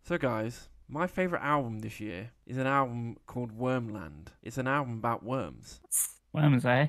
So, guys, my favourite album this year is an album called Wormland. It's an album about worms. Worms, eh?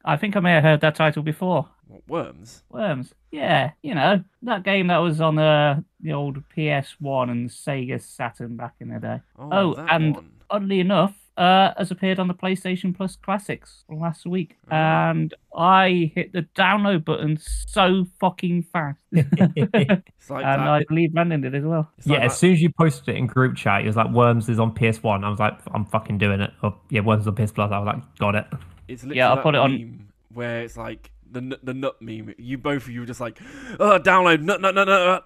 I think I may have heard that title before. What, worms? Worms. Yeah, that game that was on the old PS1 and Sega Saturn back in the day. Oh, Oh, that and one. oddly enough, has appeared on the PlayStation Plus Classics last week. Oh. And I hit the download button so fucking fast. It's like And that. I believe Brandon did as well. It's like As soon as you posted it in group chat, it was like Worms is on PS1. I was like, I'm fucking doing it. Or, yeah, Worms is on PS Plus. I was like, got it. It's literally Yeah, I'll that put it on. meme where it's like the nut meme. Both of you were just like, oh, download nut.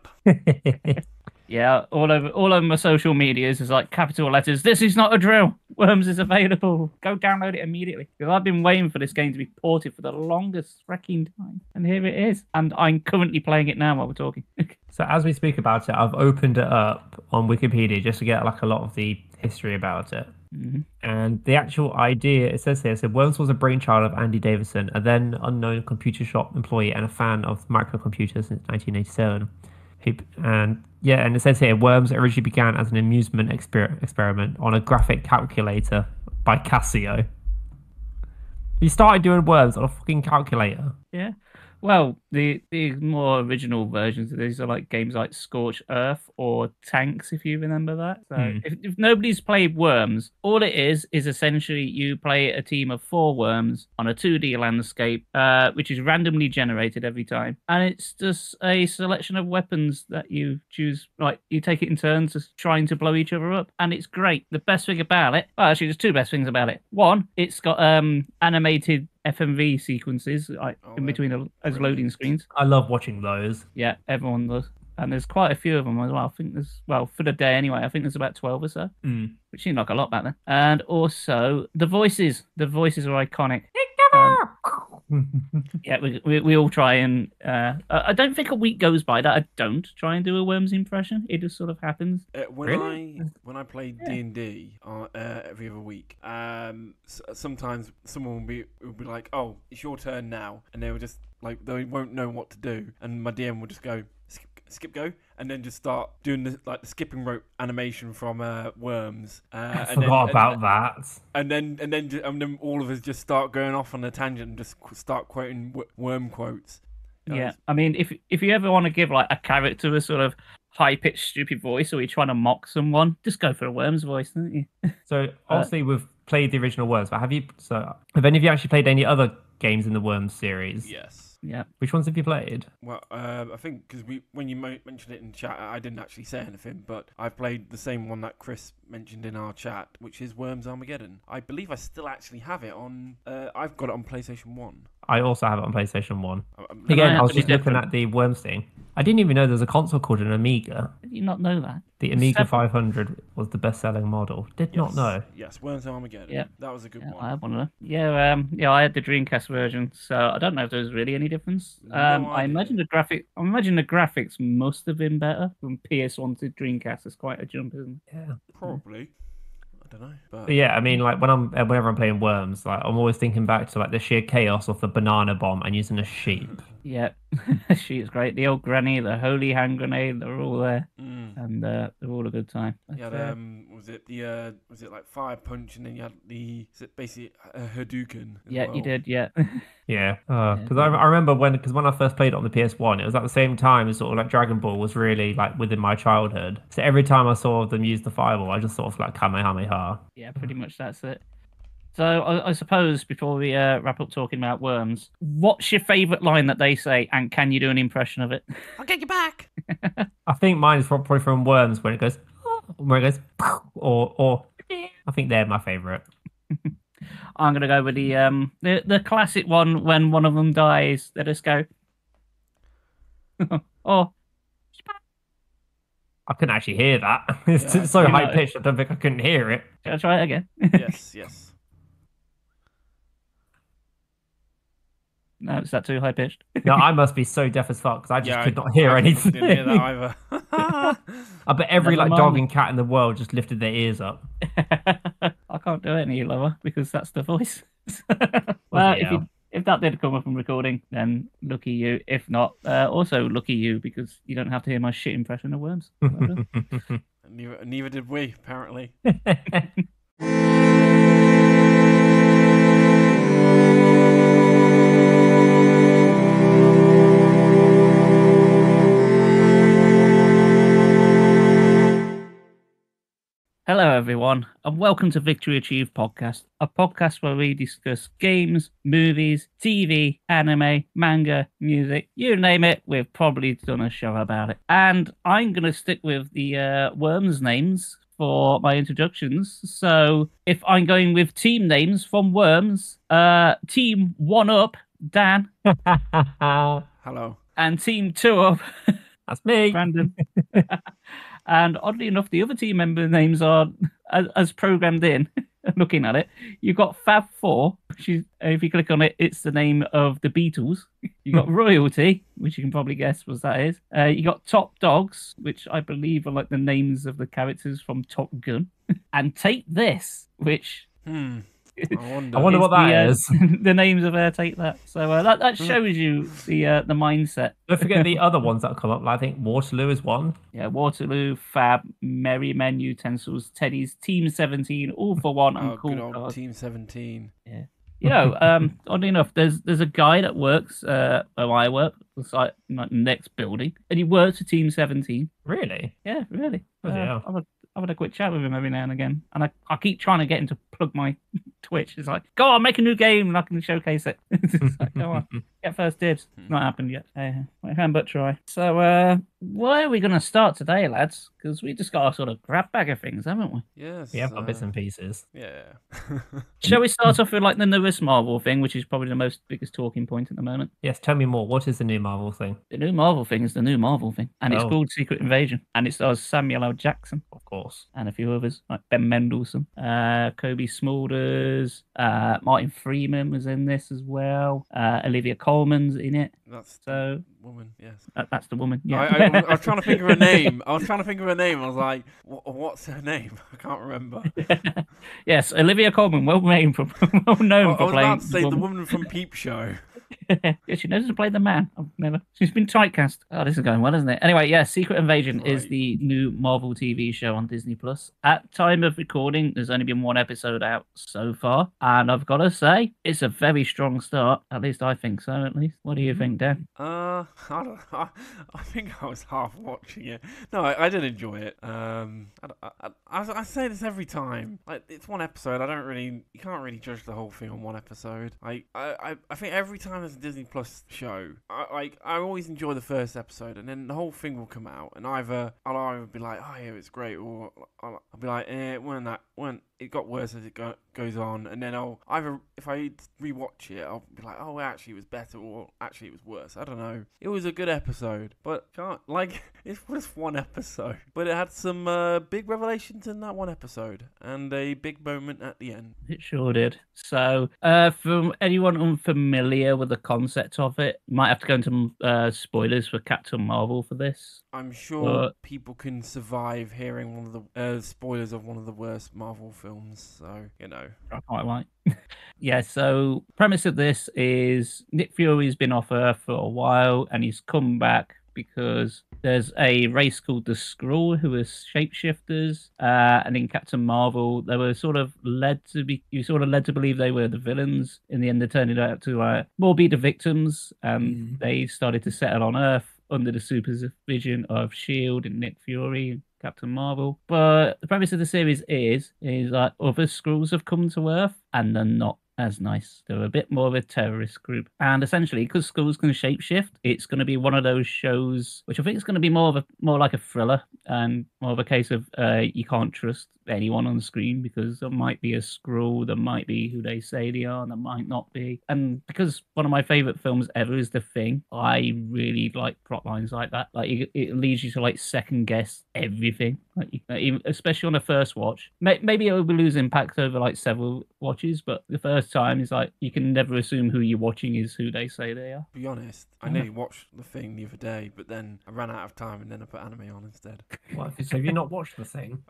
Yeah, all over my social medias is like capital letters. This is not a drill. Worms is available. Go download it immediately. Because I've been waiting for this game to be ported for the longest freaking time. And here it is. And I'm currently playing it now while we're talking. So as we speak about it, I've opened it up on Wikipedia just to get like a lot of the history about it. Mm-hmm. And the actual idea, it says here, so Worms was a brainchild of Andy Davison, a then unknown computer shop employee and a fan of microcomputers since 1987. And it says here, Worms originally began as an amusement experiment on a graphic calculator by Casio. He started doing Worms on a fucking calculator. Yeah. Well, the more original versions of these are like games like Scorched Earth or Tanks, if you remember that. So if nobody's played Worms, all it is essentially you play a team of 4 worms on a 2D landscape, which is randomly generated every time. And it's just a selection of weapons that you choose. Like, you take it in turns trying to blow each other up. And it's great. The best thing about it, well, actually, there's 2 best things about it. One, it's got animated FMV sequences in between as loading screens. I love watching those. Yeah, everyone does. And there's quite a few of them as well. I think for the day anyway, I think there's about 12 or so, which seemed like a lot back then. And also, the voices are iconic. Yeah, we all try and... I don't think a week goes by that I don't try and do a Worms impression. It just sort of happens. When I play D&D every other week, sometimes someone will be like, "Oh, it's your turn now," and they will just like they won't know what to do, and my DM will just go skip go, and then just start doing the skipping rope animation from Worms. I forgot about that. And then all of us just start going off on a tangent and just start quoting worm quotes. Yeah, I mean, if you ever want to give like a character a sort of high-pitched, stupid voice, or you're trying to mock someone, just go for a Worms voice, don't you? So obviously we've played the original Worms, but have any of you actually played any other games in the Worms series? Yes. Yeah. Which ones have you played? Well, I think because when you mentioned it in chat, I didn't actually say anything, but I've played the same one that Chris mentioned in our chat, which is Worms Armageddon. I believe I still actually have it on. I've got it on PlayStation 1. I also have it on PlayStation 1. Again, I was just looking at the Worms thing. I didn't even know there was a console called an Amiga. Did you not know that? The Amiga 500 was the best-selling model. Did not know. Yes, Worms Armageddon. Yeah. That was a good one. I have one of them. Yeah, I had the Dreamcast version, so I don't know if there's really any difference. I imagine the graphics must have been better from PS1 to Dreamcast. It's quite a jump, isn't it? Yeah. Probably. I don't know. But yeah, I mean, like whenever I'm playing Worms, like I'm always thinking back to like the sheer chaos of the banana bomb and using a sheep. Yeah, she's great. The old granny, the holy hand grenade, they're all there, and they're all a good time. You had, was it like fire punch, and then you had basically a Hadouken? Yeah, well. you did. Yeah. Yeah, because I remember when I first played it on the PS1, it was at the same time as sort of like Dragon Ball was really like within my childhood. So every time I saw them use the fireball, I just sort of like Kamehameha. Yeah, pretty much that's it. So I suppose before we wrap up talking about Worms, what's your favourite line that they say, and can you do an impression of it? I'll get you back. I think mine is probably from Worms when it goes, or I think they're my favourite. I'm gonna go with the classic one when one of them dies. They just go, oh. I couldn't actually hear that. It's so high pitched. I don't think I couldn't hear it. Shall I try it again? Yes. No, is that too high pitched? No, I must be so deaf as fuck because I just could not hear anything. Didn't hear that either. I bet every dog and cat in the world just lifted their ears up. I can't do it any lower because that's the voice. Well, if that did come up in recording, then lucky you. If not, also lucky you because you don't have to hear my shit impression of Worms. And Neither did we, apparently. Hello, everyone, and welcome to Victory Achieved Podcast, a podcast where we discuss games, movies, TV, anime, manga, music, you name it, we've probably done a show about it. And I'm going to stick with the Worms names for my introductions. So if I'm going with team names from Worms, Team 1 Up, Dan. Hello. And Team 2 Up, that's me, Brandon. And oddly enough, the other team member names are as programmed in. Looking at it, you've got Fab 4, which is, if you click on it, it's the name of the Beatles. You got Royalty, which you can probably guess what that is. You got Top Dogs, which I believe are like the names of the characters from Top Gun. And Take This, which I wonder what that is. The names of Take That. So that shows you the mindset. Don't forget the other ones that come up. Like, I think Waterloo is one. Yeah, Waterloo, Fab, Merry Men Utensils, Teddy's, Team 17, All for One, and Cool good old Card. Team 17. Yeah. You know, oddly enough, there's a guy that works where I work, the site, like, next building, and he works for Team 17. Really? Yeah, really. Yeah. I've had a quick chat with him every now and again, and I keep trying to get him to plug my Twitch. It's like, go on, make a new game, and I can showcase it. It's like, go on, get first dibs. It's not happened yet. I can but try. So, where are we going to start today, lads? Because we just got a sort of grab bag of things, haven't we? Yes. We have got bits and pieces. Yeah. Shall we start off with like the newest Marvel thing, which is probably the biggest talking point at the moment? Yes, tell me more. What is the new Marvel thing? The new Marvel thing is the new Marvel thing, and it's called Secret Invasion, and it stars Samuel L. Jackson, of course, and a few others like Ben Mendelsohn, Kobe Smulders, Martin Freeman was in this as well. Olivia Colman's in it. That's so woman. Yes, that's the woman. Yeah, I was trying to think of her name. I was like, what's her name? I can't remember. Yes, Olivia Colman, well known for playing. I was about to say the woman from Peep Show. Yeah, she knows how to play the man. I've never. She's been typecast. Oh, this is going well, isn't it? Anyway, yeah, Secret Invasion is the new Marvel TV show on Disney Plus. At time of recording, there's only been one episode out so far, and I've got to say, it's a very strong start. At least I think so. At least, what do you think, Dan? I don't know. I think I was half watching it. No, I did enjoy it. I say this every time. Like, it's one episode. You can't really judge the whole thing on one episode. I think every time there's a Disney Plus show, I always enjoy the first episode, and then the whole thing will come out, and I'll either be like, oh yeah, it's great, or I'll be like, it got worse as it goes on, and then I'll either, if I rewatch it, I'll be like, oh, actually it was better, or actually it was worse. I don't know. It was a good episode, but it was one episode, but it had some big revelations in that one episode, and a big moment at the end. It sure did. So, from anyone unfamiliar with the concept of it, you might have to go into spoilers for Captain Marvel for this. I'm sure people can survive hearing one of the spoilers of one of the worst Marvel films, so, you know. I quite like. Yeah, so premise of this is Nick Fury's been off Earth for a while, and he's come back because there's a race called the Skrull who are shapeshifters, and in Captain Marvel they were sort of led to believe they were the villains. In the end, they turned it out to more be the victims, and they started to settle on Earth under the supervision of S.H.I.E.L.D. and Nick Fury, Captain Marvel. But the premise of the series is that other Skrulls have come to Earth, and they're not as nice. They're a bit more of a terrorist group. And essentially, because Skrulls can shapeshift, it's going to be one of those shows which I think is going to be more like a thriller, and more of a case of you can't trust anyone on the screen, because there might be a Skrull, there might be who they say they are, and there might not be. And because one of my favourite films ever is The Thing, I really like plot lines like that. Like, it leads you to like second guess everything, like, especially on the first watch. Maybe it will lose impact over like several watches, but the first time is like you can never assume who you're watching is who they say they are. To be honest, I nearly watched The Thing the other day, but then I ran out of time, and then I put anime on instead. What? So have you not watched The Thing?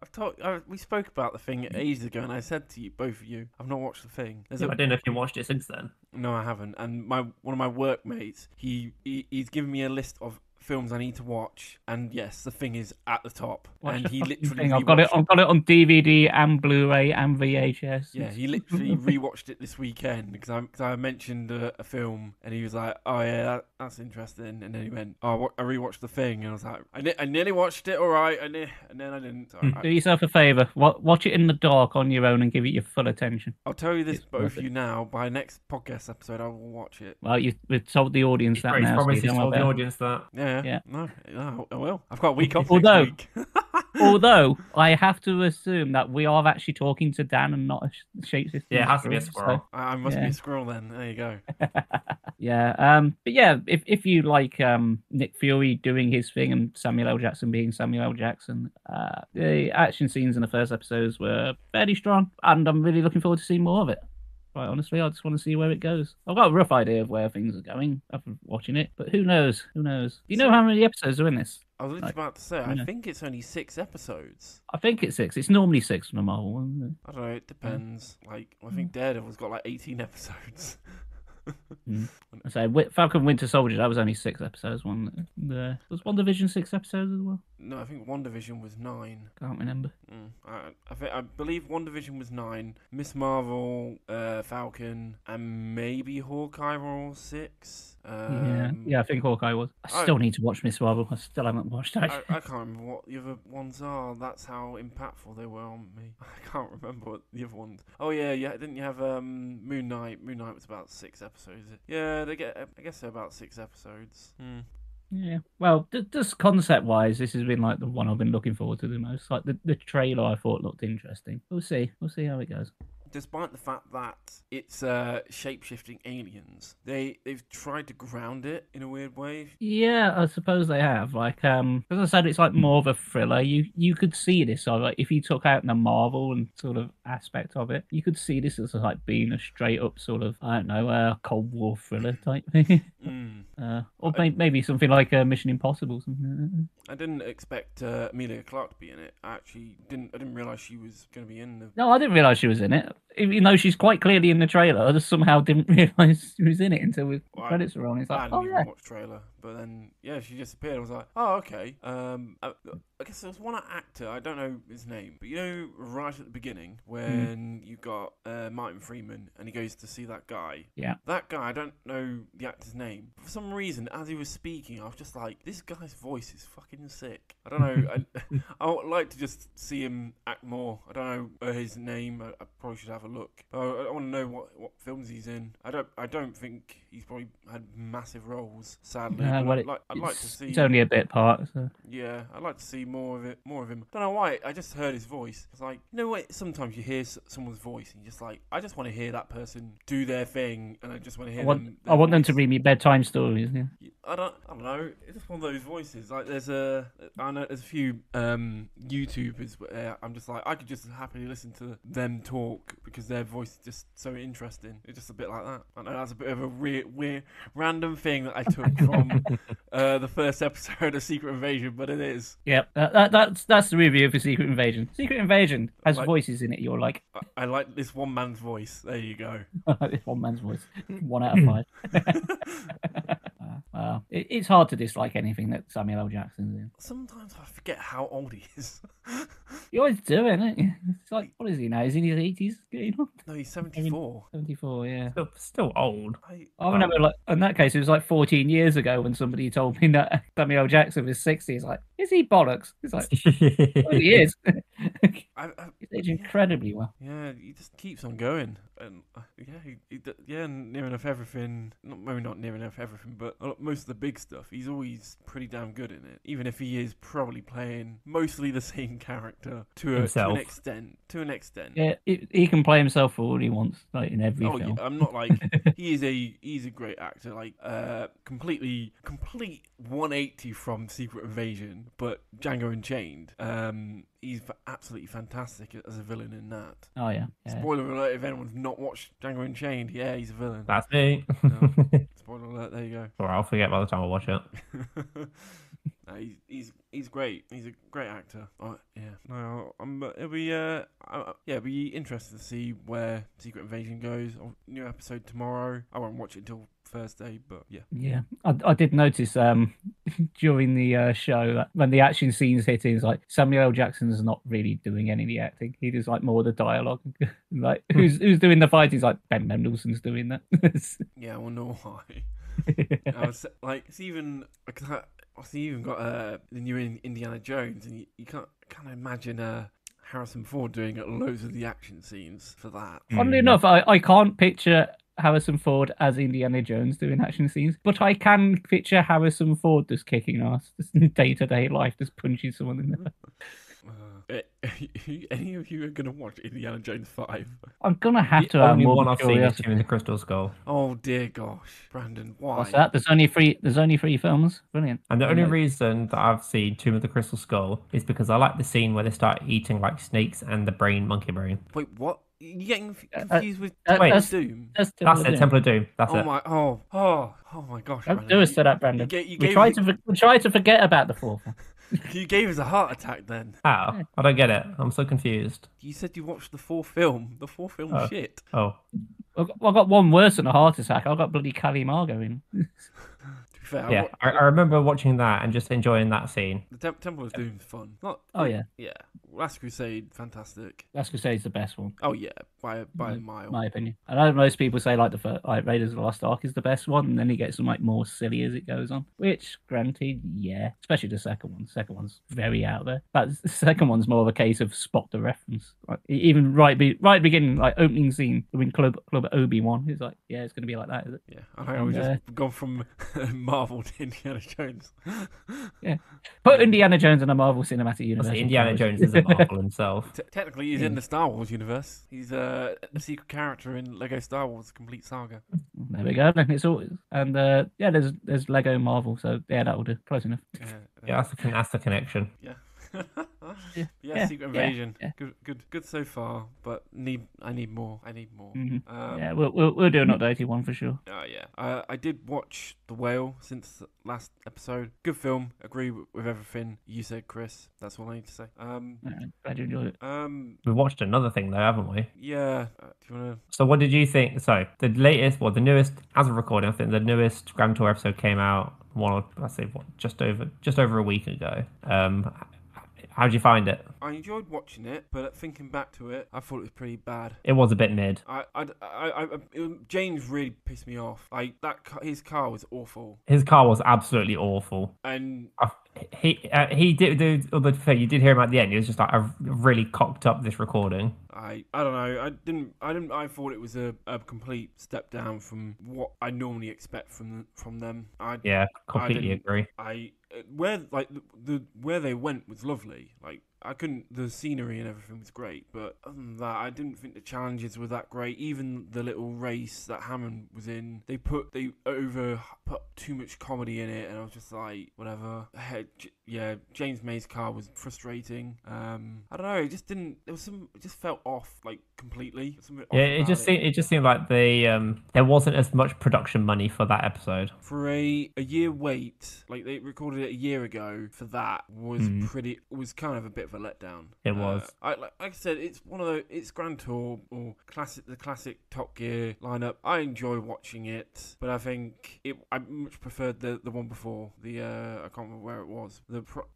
We spoke about The Thing ages ago, and I said to you, both of you, I've not watched The Thing. I don't know if you watched it since then. No, I haven't. And one of my workmates, he's given me a list of films I need to watch, and yes, The Thing is at the top. Watch and the he fucking literally thing. I've got it on DVD and Blu-ray and VHS. Yeah, he literally rewatched it this weekend because I mentioned a film, and he was like, "Oh yeah, that's interesting." And then he went, "Oh, I rewatched The Thing," and I was like, "I nearly watched it, all right," and then I didn't. So Do yourself a favour. Watch it in the dark on your own and give it your full attention. I'll tell you this, It's both worth of you now. By next podcast episode, I will watch it. Well, we've told the audience that He's now. promised So he's told the audience that. Yeah. No, I will. I've got a week off Although- next week. Although I have to assume that we are actually talking to Dan and not a shapeshifting. Yeah, it has to be a squirrel, squirrel. I must be a squirrel then. There you go. Yeah, but yeah, if you like Nick Fury doing his thing and Samuel L. Jackson being Samuel L. Jackson, the action scenes in the first episodes were fairly strong, and I'm really looking forward to seeing more of it. Quite honestly, I just want to see where it goes. I've got a rough idea of where things are going after watching it, but who knows? Who knows? Do you know how many episodes are in this? I was literally about to say, I think it's only 6 episodes. I think it's 6. It's normally 6 from a Marvel one, isn't it? I don't know, it depends. Like, I think Daredevil's got like 18 episodes. I say Falcon Winter Soldier. That was only 6 episodes. Was WandaVision 6 episodes as well? No, I think WandaVision was 9. Can't remember. I believe WandaVision was 9. Miss Marvel, Falcon, and maybe Hawkeye were all 6. Yeah, I think Hawkeye was. I still need to watch Miss Marvel. I still haven't watched that. I can't remember what the other ones are. That's how impactful they were on me. I can't remember what the other ones. Oh yeah. Didn't you have Moon Knight? Moon Knight was about 6 episodes. Yeah, I guess they're about 6 episodes. Yeah. Well, just concept-wise, this has been like the one I've been looking forward to the most. Like the trailer, I thought looked interesting. We'll see. We'll see how it goes. Despite the fact that it's shape-shifting aliens, they've tried to ground it in a weird way. Yeah, I suppose they have. Like, as I said, it's like more of a thriller. You could see this, like, if you took out the Marvel and sort of aspect of it, you could see this as like being a straight-up sort of, I don't know, Cold War thriller type thing. Or maybe something like Mission Impossible. Something. I didn't expect Emilia Clarke to be in it. I didn't realize she was going to be in the. No, I didn't realize she was in it. Even though she's quite clearly in the trailer, I just somehow didn't realize she was in it until the credits were on. It's like, I didn't even watch the trailer, but then she just appeared. I was like, oh okay. I guess there was one actor, I don't know his name, but you know, right at the beginning when you got Martin Freeman and he goes to see that guy. Yeah. That guy, I don't know the actor's name. For some reason, as he was speaking, I was just like, this guy's voice is fucking sick. I don't know. I would like to just see him act more. I don't know his name. I probably should have a look. I want to know what films he's in. I don't think he's probably had massive roles, sadly. I'd like to see. It's only a bit part. So. Yeah, I'd like to see more of him. Don't know why. I just heard his voice. It's like, you know what? Sometimes you hear someone's voice and you're just like, I just want to hear that person do their thing, and I just want to hear them. I want them to read me bedtime stories. Yeah. I don't know. It's just one of those voices. Like I know there's a few YouTubers where I'm just like, I could just happily listen to them talk because their voice is just so interesting. It's just a bit like that. I know that's a bit of a weird random thing that I took from the first episode of Secret Invasion, but it is. Yep, that's the review for Secret Invasion. Secret Invasion has voices in it. You're like, I like this one man's voice. There you go. This one man's voice. 1 out of 5. Well, it's hard to dislike anything that Samuel L. Jackson's in. Sometimes I forget how old he is. You always do, isn't it? It's like, what is he now? Is he in his 80s? Getting on? No, he's 74. 74, yeah. Still old. I remember, like, in that case, it was like 14 years ago when somebody told me that Samuel L. Jackson was 60. It's like, is he bollocks? It's like, well, he is. He's aged incredibly well. Yeah, he just keeps on going. And near enough everything. Maybe not near enough everything, but most of the big stuff, he's always pretty damn good in it. Even if he is probably playing mostly the same character to an extent. Yeah, he can play himself for all he wants, like in every film. Yeah, I'm not like he's a great actor, like complete 180 from Secret Invasion, but Django Unchained. He's absolutely fantastic as a villain in that. Oh yeah. Spoiler alert! If anyone's not watched Django Unchained, yeah, he's a villain. That's me. No. Spoiler alert! There you go. Or I'll forget by the time I watch it. He's great. He's a great actor. Yeah. No, it'll be interesting to see where Secret Invasion goes. New episode tomorrow. I won't watch it until Thursday, but yeah. Yeah, I did notice during the show that when the action scenes hit in, it's like Samuel L. Jackson's not really doing any of the acting. He does like more of the dialogue. Like who's doing the fighting? It's like Ben Mendelsohn's doing that. Yeah, I wonder why. I was like, it's even got the new Indiana Jones, and you can't imagine Harrison Ford doing loads of the action scenes for that. Funnily enough, I can't picture Harrison Ford as Indiana Jones doing action scenes, but I can picture Harrison Ford just kicking ass, just in day-to-day life, just punching someone in the Any of you are going to watch Indiana Jones 5? I'm going to have to have have more more one I've seen is Tomb of the Crystal Skull. Oh dear gosh, Brandon, why? What's that? There's only three films. Brilliant. And the only reason that I've seen Tomb of the Crystal Skull is because I like the scene where they start eating like snakes and the monkey brain. Wait, what? You're getting confused with Doom? That's it, Temple of Doom. That's it. Oh my gosh, Don't Brandon. do us to that, Brandon. We try to forget about the fourth one. You gave us a heart attack then. How? I don't get it. I'm so confused. You said you watched the fourth film. The fourth film shit. Oh. I got one worse than a heart attack. I got bloody Callie Margo in. To be fair, Yeah, I remember watching that and just enjoying that scene. The Temple of Doom's fun. Yeah. Last Crusade, fantastic. Last Crusade's the best one. Oh yeah, by a mile. My opinion. I know most people say like Raiders of the Lost Ark is the best one, and then it gets like more silly as it goes on. Which, granted, yeah, especially the second one. The second one's very out there. But the second one's more of a case of spot the reference. Like, even right beginning, like opening scene when Club Obi-Wan, it's like, yeah, it's going to be like that, is it? Yeah, I know. We've just gone from Marvel to Indiana Jones. Yeah, put Indiana Jones in a Marvel Cinematic Universe. Indiana Jones is a Marvel himself. Technically, he's in the Star Wars universe. He's a secret character in Lego Star Wars Complete Saga. There we go. It's all and there's Lego Marvel, so yeah, that'll do. Close enough. Yeah, that's the connection. Yeah. Yeah, Secret Invasion. Yeah. Good so far, but I need more. Mm-hmm. Yeah, we'll do an updated one for sure. Oh yeah. I did watch The Whale since the last episode. Good film. Agree with everything you said, Chris. That's all I need to say. Glad you enjoyed it. We watched another thing though, haven't we? Yeah. Do you wanna? So what did you think? So the newest, as of recording, I think the newest Grand Tour episode came out just over a week ago. How'd you find it? I enjoyed watching it, but thinking back to it, I thought it was pretty bad. It was a bit mid. James really pissed me off. Like his car was awful. His car was absolutely awful. And he did the other thing. You did hear him at the end. He was just like, "I've really cocked up this recording." I don't know. I thought it was a complete step down from what I normally expect from them. Yeah, completely agree. Where they went was lovely. Like the scenery and everything was great, but other than that, I didn't think the challenges were that great. Even the little race that Hammond was in, they put too much comedy in it, and I was just like, whatever. James May's car was frustrating. I don't know. It just didn't. It just felt off, like completely. It just seemed like there wasn't as much production money for that episode. For a year wait, like they recorded it a year ago. For that was kind of a bit of a letdown. It was. Like I said, it's one of those. It's Grand Tour or the classic Top Gear lineup. I enjoy watching it, but I think I much preferred the one before. I can't remember where it was.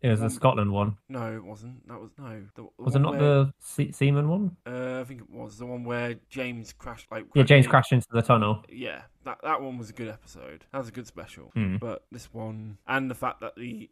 It was the Scotland one. No, it wasn't. That was no. Was it not the Seaman one? I think it was the one where James crashed. James crashed into the tunnel. Yeah, that one was a good episode. That was a good special. But this one, and the fact that the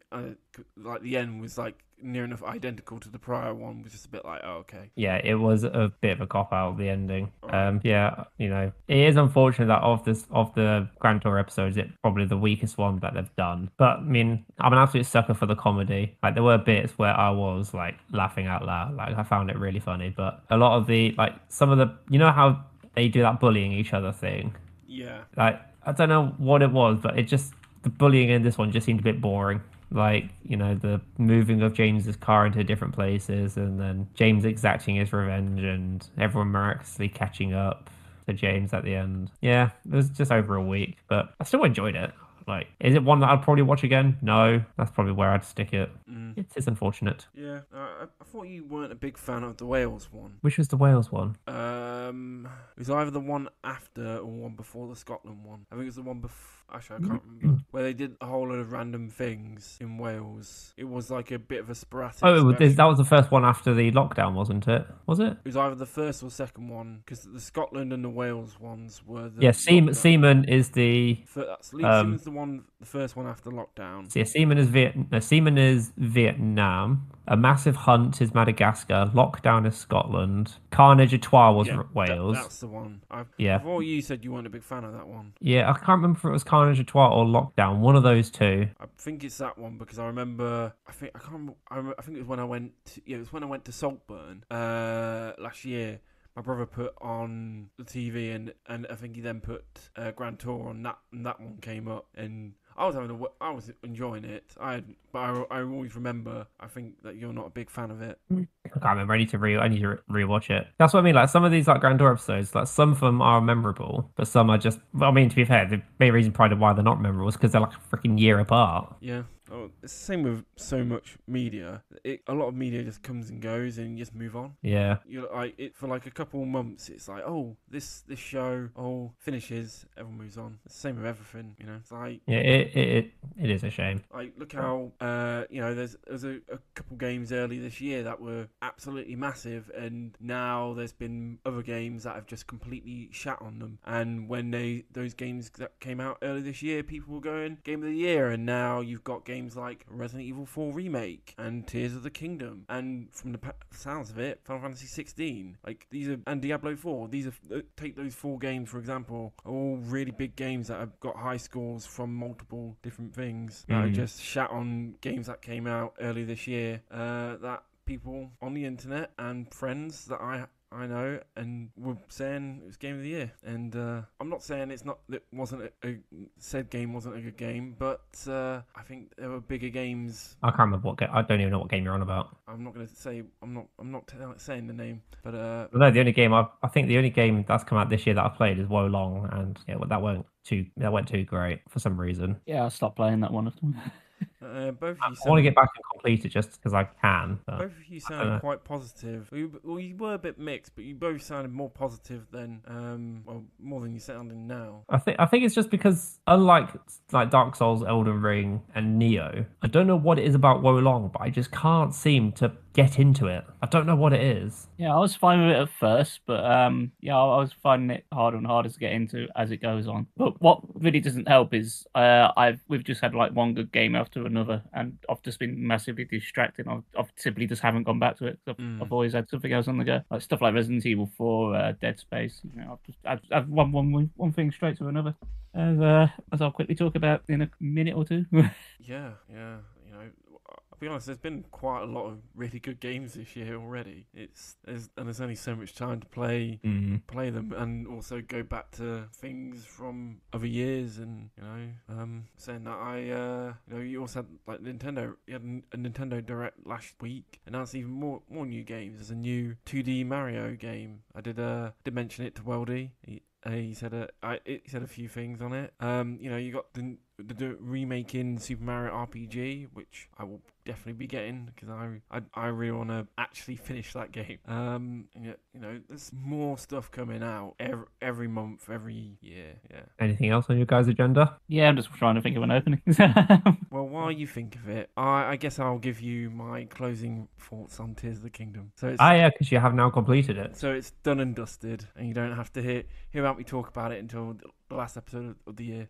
end was like near enough identical to the prior one, was just a bit like, oh, okay. Yeah, it was a bit of a cop out, the ending. Right. It is unfortunate that of the Grand Tour episodes, it's probably the weakest one that they've done. But I mean, I'm an absolute sucker for the comedy. Like there were bits where I was like laughing out loud. Like I found it really funny. But a lot of the some of the, how they do that bullying each other thing. Yeah. Like I don't know what it was, but the bullying in this one just seemed a bit boring. Like, the moving of James's car into different places, and then James exacting his revenge, and everyone miraculously catching up to James at the end. Yeah, it was just over a week, but I still enjoyed it. Like, is it one that I'd probably watch again? No, that's probably where I'd stick it. It is unfortunate. Yeah, I thought you weren't a big fan of the Wales one. Which was the Wales one? It was either the one after or one before the Scotland one. I think it was the one before. Actually, I can't remember. Where they did a whole lot of random things in Wales. It was like a bit of a sporadic. Oh, that was the first one after the lockdown, wasn't it? Was it? It was either the first or second one, because the Scotland and the Wales ones were the. Yeah, Seaman is the. Seaman's the first one after lockdown. So yeah, Seaman is Vietnam. A Massive Hunt is Madagascar. Lockdown is Scotland. Carnage à Trois was Wales. That's the one. I thought you said you weren't a big fan of that one. Yeah, I can't remember if it was Carnage à Trois or Lockdown. One of those two. I think it's that one because I remember. I think it was when I went. It was when I went to Saltburn last year. My brother put on the TV and I think he then put Grand Tour on that, and that one came up, and I was enjoying it. But I always remember. I think that you're not a big fan of it. I can't remember. I need to rewatch it. That's what I mean. Like some of these like Grand Tour episodes, like some of them are memorable, but some are just. I mean, to be fair, the main reason probably why they're not memorable is because they're like a freaking year apart. Yeah. Oh, it's the same with so much media. A lot of media just comes and goes, and you just move on. Yeah. You're like it for like a couple of months. It's like, oh, this show finishes, everyone moves on. It's the same with everything, you know. It's like it is a shame. Like look how there's a couple games early this year that were absolutely massive, and now there's been other games that have just completely shat on them. And when those games that came out early this year, people were going Game of the Year, and now you've got games like Resident Evil 4 Remake and Tears of the Kingdom, and from the sounds of it, Final Fantasy 16. Like these are, and Diablo 4. These are, take those 4 games for example, are all really big games that have got high scores from multiple different things that are just shat on games that came out early this year. That people on the internet and friends that I know and were saying it was Game of the Year, and I'm not saying said game wasn't a good game, but I think there were bigger games. I can't remember what game. I don't even know what game you're on about. I'm not going to say. I'm not saying the name, but no, the only game I think the only game that's come out this year that I played is Wolong, and that went too great for some reason. Yeah, I stopped playing that one. Both of you I want to get back and complete it just because I can. Both of you sounded quite positive. Well, you were a bit mixed, but you both sounded more positive than more than you sounding now. I think it's just because unlike like Dark Souls, Elden Ring, and Neo, I don't know what it is about Wolong, but I just can't seem to get into it. I don't know what it is. Yeah, I was fine with it at first, but I was finding it harder and harder to get into as it goes on. But what really doesn't help is we've just had like one good game after another, and I've just been massively distracted. I've simply just haven't gone back to it. I've always had something else on the go, like stuff like Resident Evil 4, Dead Space. You know, I've one thing straight to another, as I'll quickly talk about in a minute or two. Yeah. You know, I'll be honest, there's been quite a lot of really good games this year already. There's only so much time to play them, and also go back to things from other years. And saying that you also had like Nintendo. You had a Nintendo Direct last week, and that's even more new games. There's a new 2D Mario game. I did mention it to Weldy. He said a few things on it. You got the remake in Super Mario RPG, which I will definitely be getting because I really want to actually finish that game. There's more stuff coming out every month, every year. Yeah. Anything else on your guys' agenda? Yeah, I'm just trying to think of an opening. Well, while you think of it, I guess I'll give you my closing thoughts on Tears of the Kingdom. So because you have now completed it. So it's done and dusted, and you don't have to hear about me talk about it until the last episode of the year.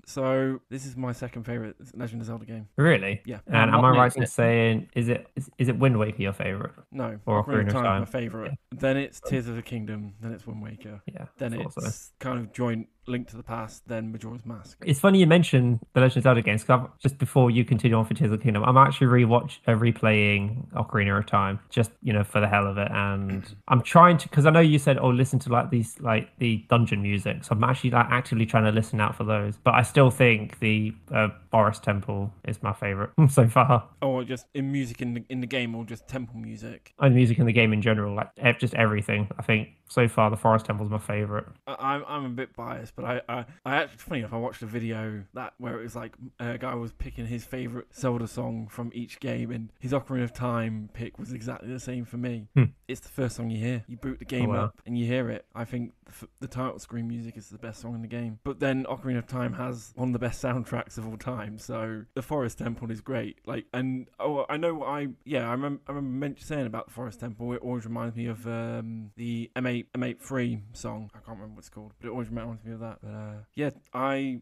So this is my second favorite Legend of Zelda game. Really? Yeah. And am I right in saying is it Wind Waker your favorite? No. Or Ocarina of Time my favorite. Yeah. Then it's Tears of the Kingdom. Then it's Wind Waker. Yeah. Then it's kind of joint Link to the Past. Then Majora's Mask. It's funny you mention the Legend of Zelda games because just before you continue on for Tears of the Kingdom, I'm actually replaying Ocarina of Time just for the hell of it, and I'm trying to because I know you said listen to like these like the dungeon music, so I'm actually like actively trying to listen out for those. But I still think the Boris Temple is my favorite so far. Or just in music in the game, or just temple music? And music in the game in general, like just everything. I think so far, the Forest Temple is my favorite. I'm a bit biased, but I actually, funny enough, I watched a video where it was like a guy was picking his favorite Zelda song from each game, and his Ocarina of Time pick was exactly the same for me. It's the first song you hear. You boot the game up and you hear it. I think the title screen music is the best song in the game. But then Ocarina of Time has one of the best soundtracks of all time, so the Forest Temple is great. Like, and I know I remember saying about the Forest Temple. It always reminds me of the M83 song. I can't remember what it's called, but it always reminds me of that. But yeah, I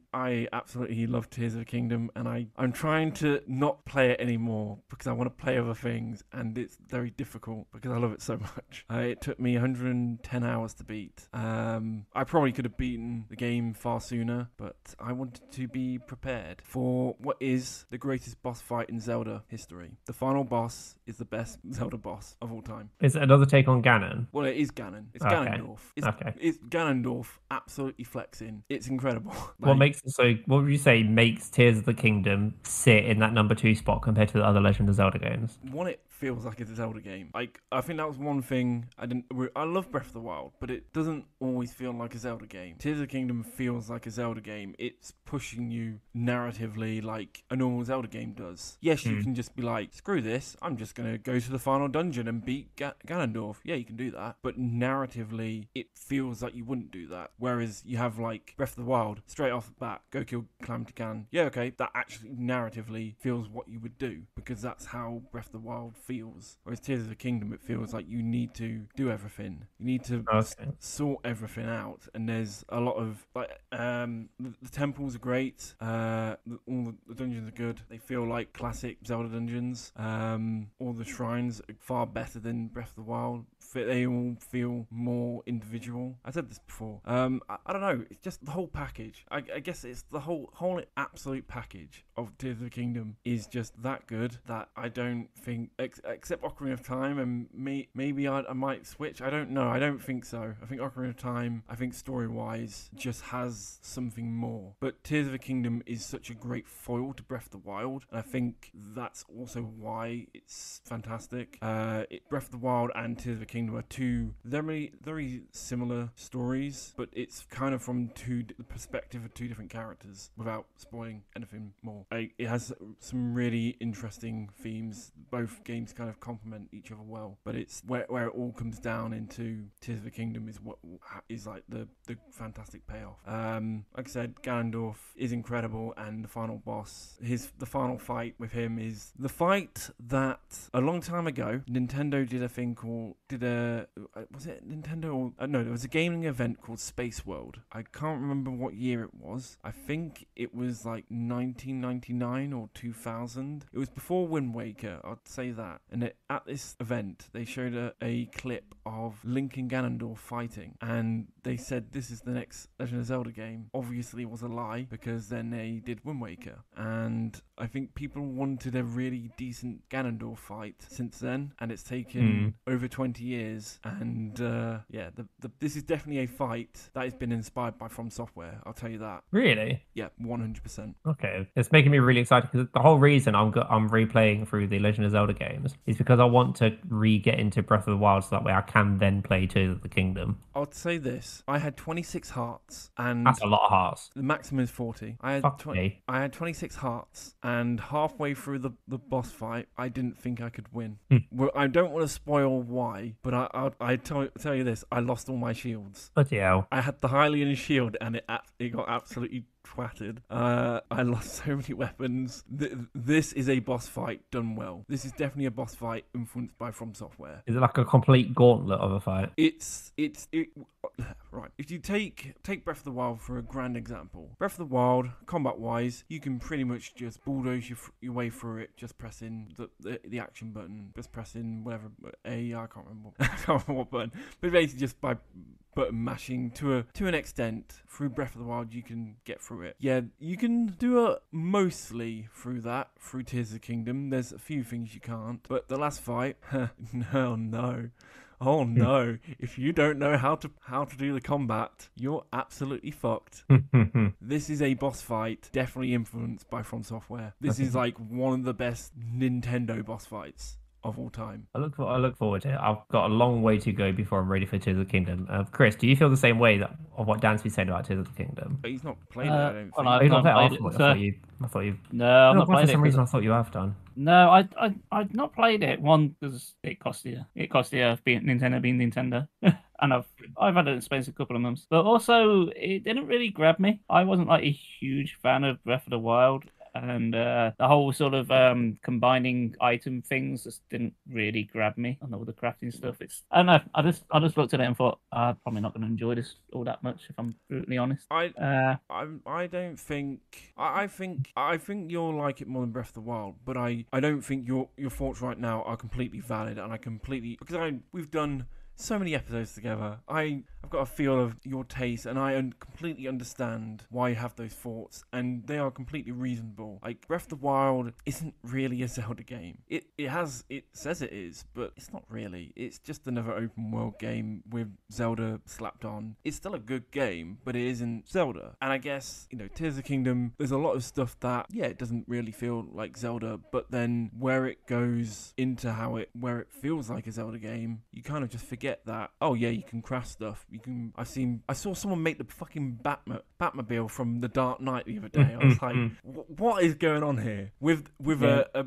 absolutely love Tears of the Kingdom, and I'm trying to not play it anymore because I want to play other things, and it's very difficult because I love it so much. It took me 110 hours to beat. I probably could have beaten the game far sooner, but I wanted to be prepared for what is the greatest boss fight in Zelda history. The final boss is the best Zelda boss of all time. Is it another take on Ganon? Well, it is Ganon. It's Okay. Ganondorf. It's Ganondorf absolutely flexing. It's incredible. What would you say makes Tears of the Kingdom sit in that number 2 spot compared to the other Legend of Zelda games? One, it feels like it's a Zelda game. Like, I think that was one thing I love Breath of the Wild, but it doesn't always feel like a Zelda game. Tears of the Kingdom feels like a Zelda game. It's pushing you narratively like a normal Zelda game does. Yes, you can just be like, screw this, I'm just going to go to the final dungeon and beat Ganondorf. Yeah, you can do that. But narratively, it feels like you wouldn't do that. Whereas you have like Breath of the Wild, straight off the bat, go kill Calamity Ganon. Yeah, okay, that actually narratively feels what you would do because that's how Breath of the Wild feels. Whereas Tears of the Kingdom, it feels like you need to do everything. You need to sort everything out. And there's a lot of like the temples are great. All the dungeons are good. They feel like classic Zelda dungeons. All the shrines are far better than Breath of the Wild. They all feel more individual. I said this before. I don't know. It's just the whole package. I guess it's the whole absolute package of Tears of the Kingdom is just that good that I don't think, except Ocarina of Time, and maybe I might switch. I don't know. I don't think so. I think Ocarina of Time, I think story-wise, just has something more. But Tears of the Kingdom is such a great foil to Breath of the Wild, and I think that's also why it's fantastic. Breath of the Wild and Tears of the Kingdom are two very, very similar stories, but it's kind of from the perspective of two different characters without spoiling anything more. It has some really interesting themes. Both games kind of complement each other well, but it's where it all comes down into Tears of the Kingdom is what is like the fantastic payoff. Like I said, Ganondorf is incredible, and the final boss, the final fight with him is the fight that a long time ago Nintendo did a thing called was it Nintendo or no, there was a gaming event called Space World. I can't remember what year it was. I think it was like 1999 or 2000. It was before Wind Waker, I'd say that. And at this event, they showed a clip of Link and Ganondorf fighting, and they said this is the next Legend of Zelda game. Obviously, it was a lie because then they did Wind Waker, and I think people wanted a really decent Ganondorf fight since then, and it's taken over 20 years. And yeah, this is definitely a fight that has been inspired by From Software. I'll tell you that. Really? Yeah, 100%. Okay, it's making me really excited because the whole reason I'm replaying through the Legend of Zelda games is because I want to get into Breath of the Wild so that way I can then play Tears of the Kingdom. I'll say this: I had 26 hearts, and that's a lot of hearts. The maximum is 40. I had 26 hearts, and halfway through the boss fight, I didn't think I could win. Well, I don't want to spoil why, but I tell you this: I lost all my shields. Bloody hell! I had the Hylian shield, and it got absolutely twatted. I lost so many weapons. This is a boss fight done well. This is definitely a boss fight influenced by From Software. Is it like a complete gauntlet of a fight? Right. If you take Breath of the Wild for a grand example, Breath of the Wild, combat-wise, you can pretty much just bulldoze your way through it, just pressing the action button, just pressing whatever I can't remember what button, but basically just by button mashing to an extent through Breath of the Wild, you can get through it. Yeah, you can do it mostly through Tears of the Kingdom. There's a few things you can't, but the last fight, Oh no, if you don't know how to do the combat, you're absolutely fucked. This is a boss fight definitely influenced by From Software. This is like one of the best Nintendo boss fights of all time. I look forward to it. I've got a long way to go before I'm ready for Tears of the Kingdom. Chris, do you feel the same way of what Dan's been saying about Tears of the Kingdom? But he's not played it, I don't think. I've He's not not played played it. it. I thought you. No, I've not played For it. some reason, I thought you have done. No, I've not played it. One, because it cost you being Nintendo, and I've had it spent a couple of months. But also, it didn't really grab me. I wasn't like a huge fan of Breath of the Wild. And the whole sort of combining item things just didn't really grab me. And all the crafting stuff. I don't know. I just looked at it and thought I'm probably not going to enjoy this all that much if I'm brutally honest. I don't think. I think you'll like it more than Breath of the Wild, but I don't think your thoughts right now are completely valid, and because we've done so many episodes together. I've got a feel of your taste, and I completely understand why you have those thoughts, and they are completely reasonable. Like, Breath of the Wild isn't really a Zelda game. It says it is, but it's not really. It's just another open world game with Zelda slapped on. It's still a good game, but it isn't Zelda. And I guess, Tears of the Kingdom, there's a lot of stuff that, it doesn't really feel like Zelda, but then where it goes into where it feels like a Zelda game, you kind of just forget that, you can craft stuff. I saw someone make the fucking Batmobile from The Dark Knight the other day. I was like, what is going on here? With a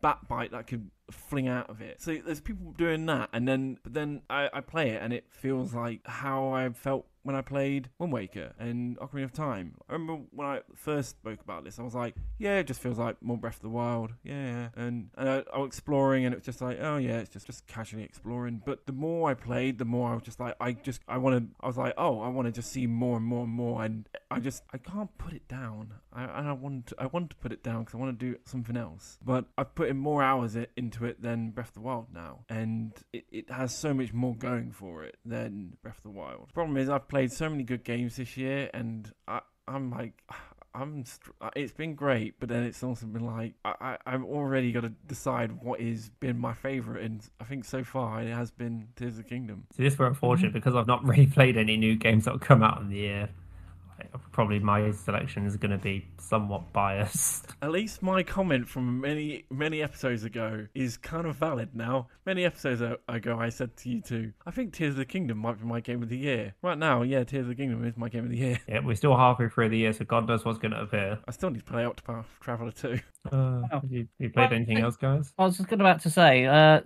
bat bite that could fling out of it. So there's people doing that, but then I play it and it feels like how I felt when I played Wind Waker and Ocarina of Time. I remember when I first spoke about this, I was like, it just feels like more Breath of the Wild. Yeah. And I was exploring, and it was just like, it's just casually exploring. But the more I played, the more I was just like, I want to just see more and more and more. And I can't put it down. I want to put it down because I want to do something else. But I've put in more hours into it than Breath of the Wild now. And it has so much more going for it than Breath of the Wild. The problem is I've played so many good games this year, and I'm like, it's been great, but then it's also been like, I've already got to decide what has been my favourite, and I think so far it has been Tears of the Kingdom. So this we're unfortunate because I've not really played any new games that have come out in the year. Probably my selection is going to be somewhat biased. At least my comment from many episodes ago is kind of valid now. Many episodes ago I said to you two, I think Tears of the Kingdom might be my game of the year. Right now, Tears of the Kingdom is my game of the year. Yeah, we're still halfway through the year, so God knows what's going to appear. I still need to play Octopath Traveler 2. You played anything else, guys? I was just about to say,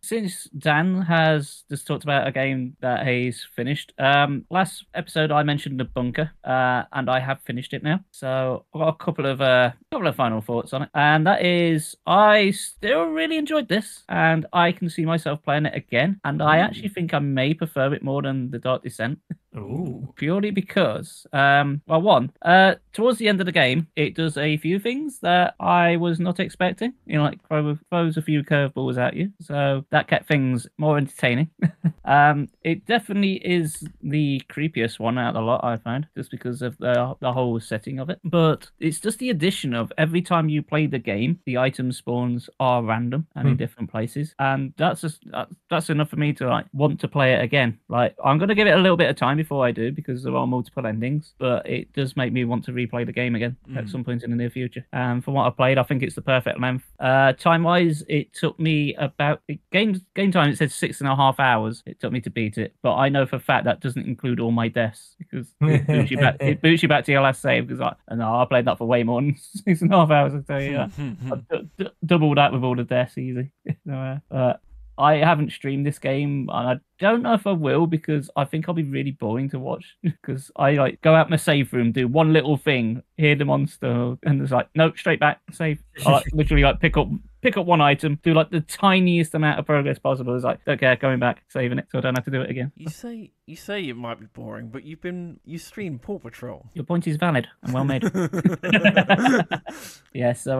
since Dan has just talked about a game that he's finished, last episode I mentioned The Bunker, and I have finished it now. So I've got a couple of final thoughts on it, and that is, I still really enjoyed this, and I can see myself playing it again, and I actually think I may prefer it more than The Dark Descent. Ooh. Purely because, towards the end of the game, it does a few things that I was not expecting. Like throws a few curveballs at you. So that kept things more entertaining. It definitely is the creepiest one out of the lot, I found, just because of the whole setting of it. But it's just the addition of every time you play the game, the item spawns are random and in different places. And that's enough for me to want to play it again. I'm going to give it a little bit of time before I do, because there are multiple endings, but it does make me want to replay the game again at some point in the near future. And from what I played, I think it's the perfect length. Time wise, it took me about game time. It said 6.5 hours. It took me to beat it, but I know for a fact that doesn't include all my deaths, because it boots you back to your last save. Because I played that for way more than 6.5 hours. I tell you, I double that with all the deaths easy. I haven't streamed this game, and I don't know if I will, because I think I'll be really boring to watch, because I go out my save room, do one little thing, hear the monster, and it's nope, straight back, save. I literally pick up one item, do the tiniest amount of progress possible. It's don't care, going back, saving it, so I don't have to do it again. You say it might be boring, but you stream Paw Patrol. Your point is valid and well made. Yeah. So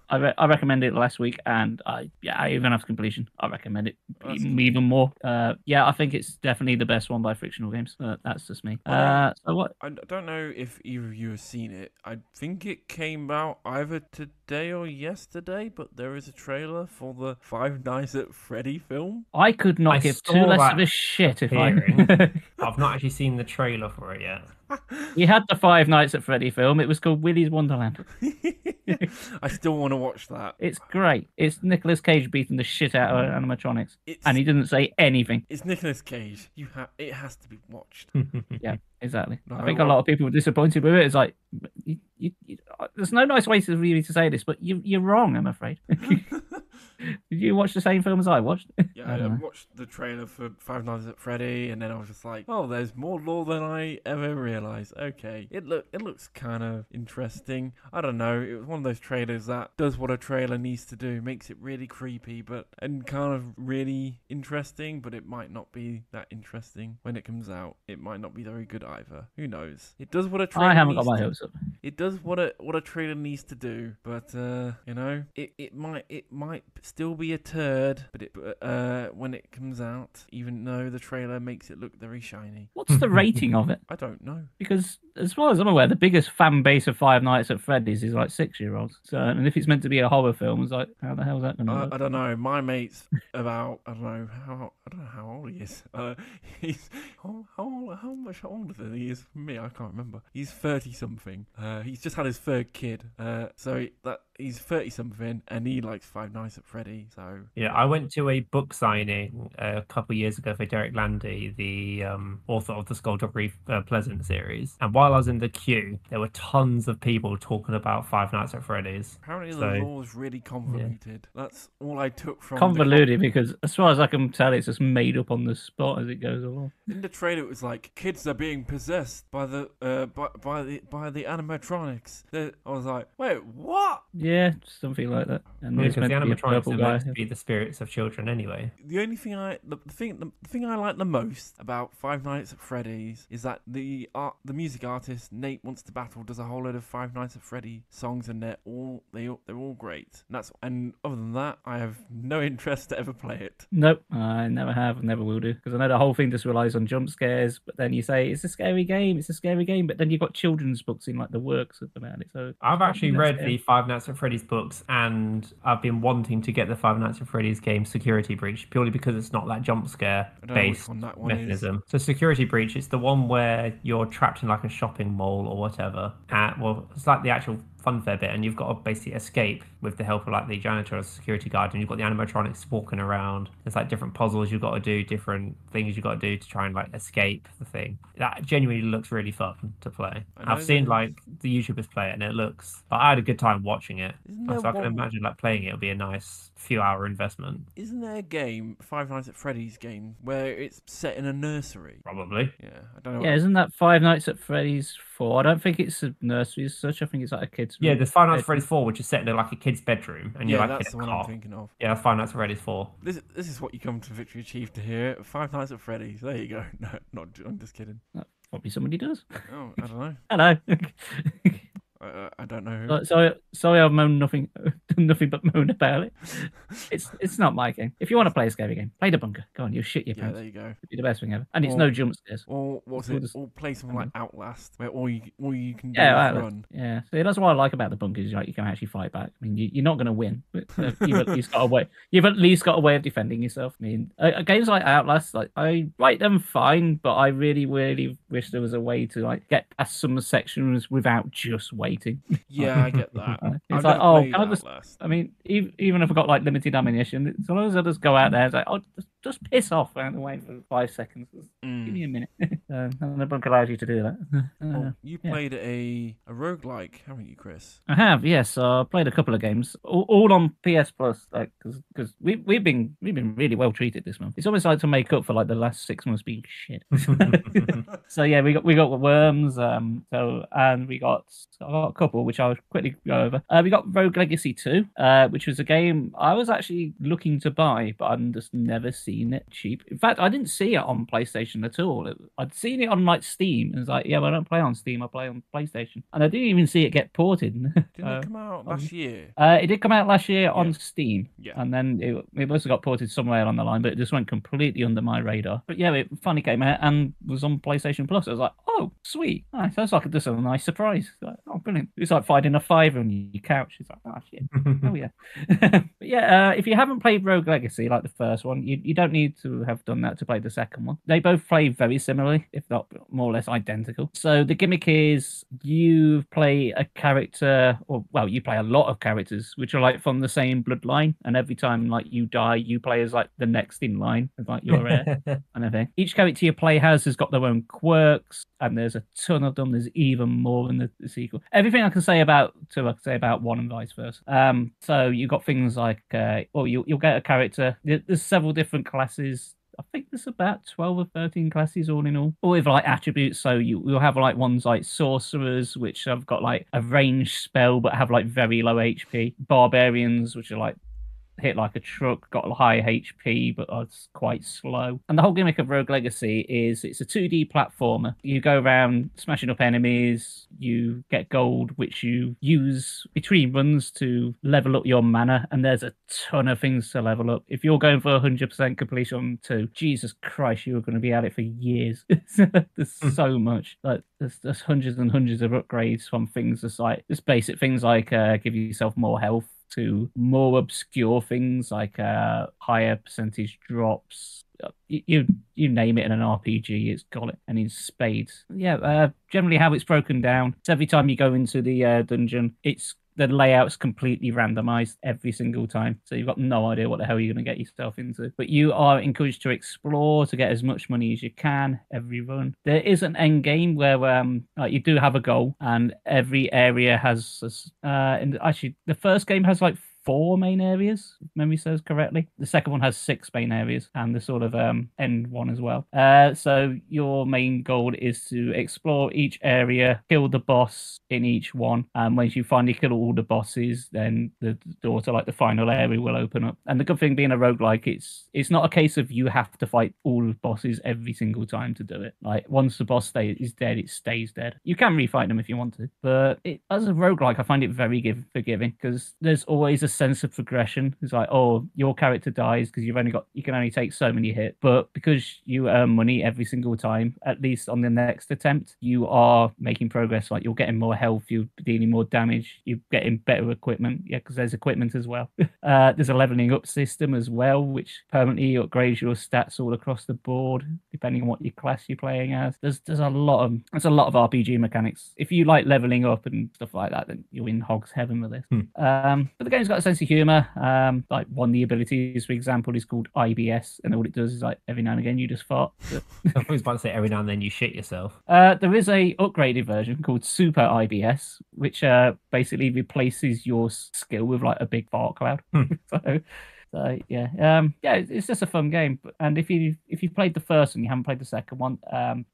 I recommended it last week, and I even after completion, I recommend it even more. I think it's definitely the best one by Frictional Games. That's just me. I So what? I don't know know if either of you have seen it. I think it came out either today or yesterday, but there is a trailer for the Five Nights at Freddy film. I could not give two less of a shit if I've not actually seen the trailer for it yet. We had the Five Nights at Freddy film. It was called Willy's Wonderland. I still want to watch that. It's great. It's Nicolas Cage beating the shit out of animatronics, and he didn't say anything. It's Nicolas Cage. It has to be watched. Yeah, exactly. No, I think a lot of people were disappointed with it. It's like, there's no nice way to really say this, but you're wrong, I'm afraid. Did you watch the same film as I watched? Yeah, I watched the trailer for Five Nights at Freddy, and then I was just like, oh, there's more lore than I ever realised. Okay, it looks kind of interesting. I don't know. It was one of those trailers that does what a trailer needs to do, makes it really creepy, and kind of really interesting, but it might not be that interesting when it comes out. It might not be very good either. Who knows? It does what a trailer. I haven't got my hopes up. It does what a trailer needs to do, but it might still be a turd, but when it comes out, even though the trailer makes it look very shiny. What's the rating of it? I don't know. Because as far as I'm aware, the biggest fan base of Five Nights at Freddy's is like 6-year-olds. So, and if it's meant to be a horror film, it's like, how the hell is that going to work? I don't know. My mate's about I don't know how old he is. He's how much older than he is from me? I can't remember. He's 30 something. He's just had his third kid. So that he's 30 something, and he likes Five Nights at Freddy. So yeah, I went to a book signing a couple of years ago for Derek Landy, the author of the Skullduggery Pleasant series. And while I was in the queue, there were tons of people talking about Five Nights at Freddy's. Apparently, the law's really convoluted. Yeah. That's all I took from convoluted because, as far as I can tell, it's just made up on the spot as it goes along. In the trailer, it was like kids are being possessed by the animatronics. I was like, wait, what? Yeah, something like that. And because the animatronics are meant to be the spirits of children anyway. The only thing the thing I like the most about Five Nights at Freddy's is that the music artist Nate Wants to Battle does a whole load of Five Nights at Freddy songs, and they're all great. And other than that, I have no interest to ever play it. Nope, I never have, never will do, because I know the whole thing just relies on jump scares. But then you say it's a scary game, but then you've got children's books in like the works about it. So I've actually read the Five Nights at Freddy's books, and I've been wanting to get the Five Nights at Freddy's game Security Breach purely because it's not that jump scare based mechanism. So Security Breach, it's the one where you're trapped in like a shopping mall or whatever. Well, it's like the actual funfair bit, and you've got to basically escape with the help of like the janitor or the security guard, and you've got the animatronics walking around. There's like different puzzles you've got to do, different things you've got to do to try and like escape the thing. That genuinely looks really fun to play. I've seen like the YouTubers play it, and it looks, I had a good time watching it. So I can imagine like playing it will be a nice few hour investment. Isn't there a game, Five Nights at Freddy's game, where it's set in a nursery? Probably. Yeah, I don't know. Yeah, isn't that Five Nights at Freddy's 4? I don't think it's a nursery as such. I think it's like a kid's room. Yeah, there's Five Nights at Freddy's 4, which is set in like a kid's bedroom, and you're like that's the one I'm thinking of. Yeah, that's Five Nights at Freddy's 4. This is what you come to Victory Achieve to hear. Five Nights at Freddy's. There you go. No, I'm just kidding. Probably somebody does. Oh, I don't know. Hello. I don't know. Sorry, I've moaned nothing but moan about it. It's not my game. If you want to play a scary game, play The Bunker. Go on, you'll shit your pants. Yeah, there you go. It'd be the best thing ever. And it's no jump scares. Or what's it? Or play something like Outlast, where all you can do is run. Yeah, so that's what I like about The Bunker, is like you can actually fight back. I mean, you're not going to win, but you've at least got a way. You've at least got a way of defending yourself. I mean, games like Outlast, like I like them fine, but I really, really wish there was a way to like get past some sections without just waiting. Yeah. I get that. It's like, oh, can I just? I mean, even if I've got like limited ammunition, as long as I just go out there, it's like, oh, just piss off out of the way for 5 seconds. Give me a minute. And The Bunker allows you to do that. You played a roguelike, haven't you, Chris? I have, yes. I played a couple of games, all on PS Plus, like because we've been really well treated this month. It's almost like to make up for like the last 6 months being shit. So yeah, we got Worms, and we got a couple which I'll quickly go over. We got Rogue Legacy 2, which was a game I was actually looking to buy, but I've just never seen seen it cheap. In fact, I didn't see it on PlayStation at all. I'd seen it on like Steam, and it's like, yeah, well, I don't play on Steam. I play on PlayStation, and I didn't even see it get ported. Didn't it come out last year? It did come out last year on Steam, Yeah. and then it must have got ported somewhere along the line, but it just went completely under my radar. But yeah, it finally came out and was on PlayStation Plus. I was like, oh, sweet. Nice. That's like just a nice surprise. Like, oh, brilliant. It's like finding a fiver on your couch. It's like, oh, shit. Oh, yeah. But yeah, if you haven't played Rogue Legacy, like the first one, you don't need to have done that to play the second one. They both play very similarly, if not more or less identical. So the gimmick is you play a character, or, well, you play a lot of characters, which are like from the same bloodline. And every time like you die, you play as like the next in line, as like your heir and everything. Each character you play has got their own quirks, and there's a ton of them. There's even more in the sequel. Everything I can say about two, I can say about one, and vice versa. So you've got things like, you'll get a character. There's several different classes. I think there's about 12 or 13 classes all in all with like attributes. So you'll have like ones like sorcerers, which have got like a ranged spell but have like very low HP. Barbarians, which are like hit like a truck, got a high HP, but it's quite slow. And the whole gimmick of Rogue Legacy is it's a 2D platformer. You go around smashing up enemies, you get gold, which you use between runs to level up your mana, and there's a ton of things to level up. If you're going for 100% completion on 2, Jesus Christ, you're going to be at it for years. There's so much. Like there's hundreds and hundreds of upgrades from things just basic things like give yourself more health, to more obscure things like higher percentage drops. You name it in an RPG, it's got it, and in spades. Yeah, generally how it's broken down. It's every time you go into the dungeon, the layout's completely randomized every single time, so you've got no idea what the hell you're going to get yourself into. But you are encouraged to explore to get as much money as you can every run. There is an end game where you do have a goal, and every area has and actually the first game has like 4 main areas, if memory serves correctly. The second one has 6 main areas, and the sort of end one as well. So your main goal is to explore each area, kill the boss in each one, and once you finally kill all the bosses, then the door to like the final area will open up. And the good thing being a roguelike, it's not a case of you have to fight all bosses every single time to do it. Like once the boss is dead, it stays dead. You can refight them if you want to, but as a roguelike, I find it very forgiving, because there's always a sense of progression. It's like, oh, your character dies because you can only take so many hits, but because you earn money every single time, at least on the next attempt, you are making progress. Like you're getting more health, you're dealing more damage, you're getting better equipment. Yeah, because there's equipment as well. There's a leveling up system as well, which permanently upgrades your stats all across the board depending on what your class you're playing as. There's a lot of RPG mechanics. If you like leveling up and stuff like that, then you're in hog's heaven with this. But the game's got a sense of humor. Like one of the abilities, for example, is called IBS, and all it does is like every now and again you just fart. I was about to say every now and then you shit yourself. There is a upgraded version called Super IBS, which basically replaces your skill with like a big fart cloud. So yeah, it's just a fun game. And if you played the first and you haven't played the second one,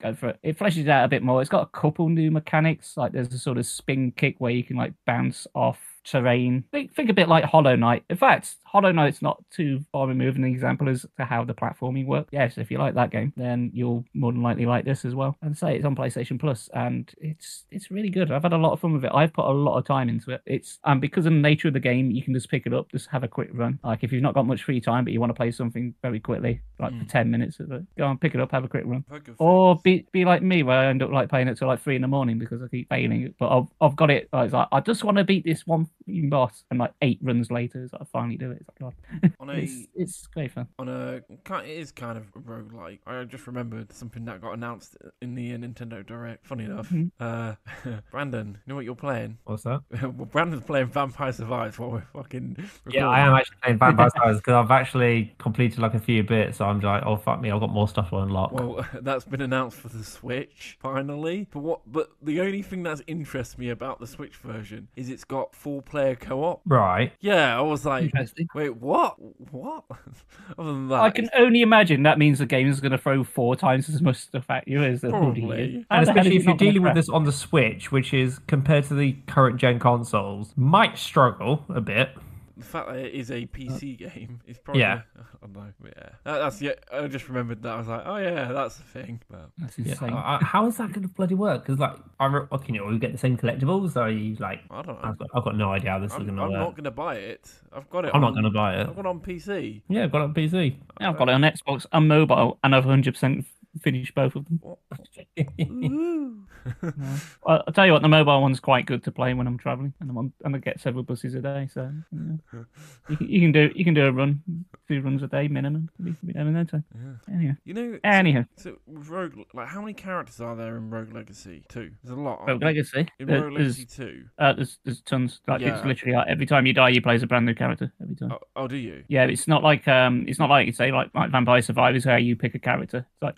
go for it. It fleshes it out a bit more. It's got a couple new mechanics, like there's a sort of spin kick where you can like bounce off terrain. Think a bit like Hollow Knight. In fact, Hollow Knight's not too far removed an example as to how the platforming works. Yes, if you like that game, then you'll more than likely like this as well. And say it's on PlayStation Plus, and it's really good. I've had a lot of fun with it. I've put a lot of time into it. It's because of the nature of the game, you can just pick it up, just have a quick run. Like if you've not got much free time, but you want to play something very quickly, like for 10 minutes, go on, pick it up, have a quick run. Or be like me, where I end up like playing it till like 3 a.m. because I keep failing. But I've got it. It's like I just want to beat this one boss, and like 8 runs later, I finally do it. It's like, God. It's great fun. It is kind of a roguelike. I just remembered something that got announced in the Nintendo Direct. Funny enough, Brandon, you know what you're playing? What's that? Well, Brandon's playing Vampire Survivors while we're fucking recording. Yeah, I am actually playing Vampire Survivors because I've actually completed like a few bits. So I'm like, oh fuck me, I've got more stuff to unlock. Well, that's been announced for the Switch finally. But the only thing that interests me about the Switch version is it's got 4-player co-op. Right. Yeah, I was like, wait, what? Other than that, I can only imagine that means the game is going to throw 4 times as much stuff at you as the probably. And especially if you're dealing with this on the Switch, which is compared to the current gen consoles, might struggle a bit. the fact that it is a PC game is probably. Yeah. I don't know. Yeah. That's I just remembered that. I was like, oh yeah, that's the thing. But That's insane. How is that going to bloody work? Because like, we get the same collectibles. So you like, I don't know. I've got no idea how this is going to work. I'm not going to buy it. I've got it. I'm not going to buy it. I've got it on PC. Yeah, I've got it on PC. Yeah, I've got it on Xbox and mobile, and I've 100% finished both of them. I'll tell you what, the mobile one's quite good to play when I'm traveling, and I get several buses a day. So you can do a run, 2 runs a day minimum. Be done in no time. Yeah. Anyway, anyhow. So with Rogue, like, how many characters are there in Rogue Legacy 2? There's a lot. Rogue Legacy. In Rogue Legacy 2. There's tons. Like it's literally like every time you die, you play as a brand new character every time. Oh, do you? Yeah, it's not like you say like Vampire Survivors where you pick a character. It's like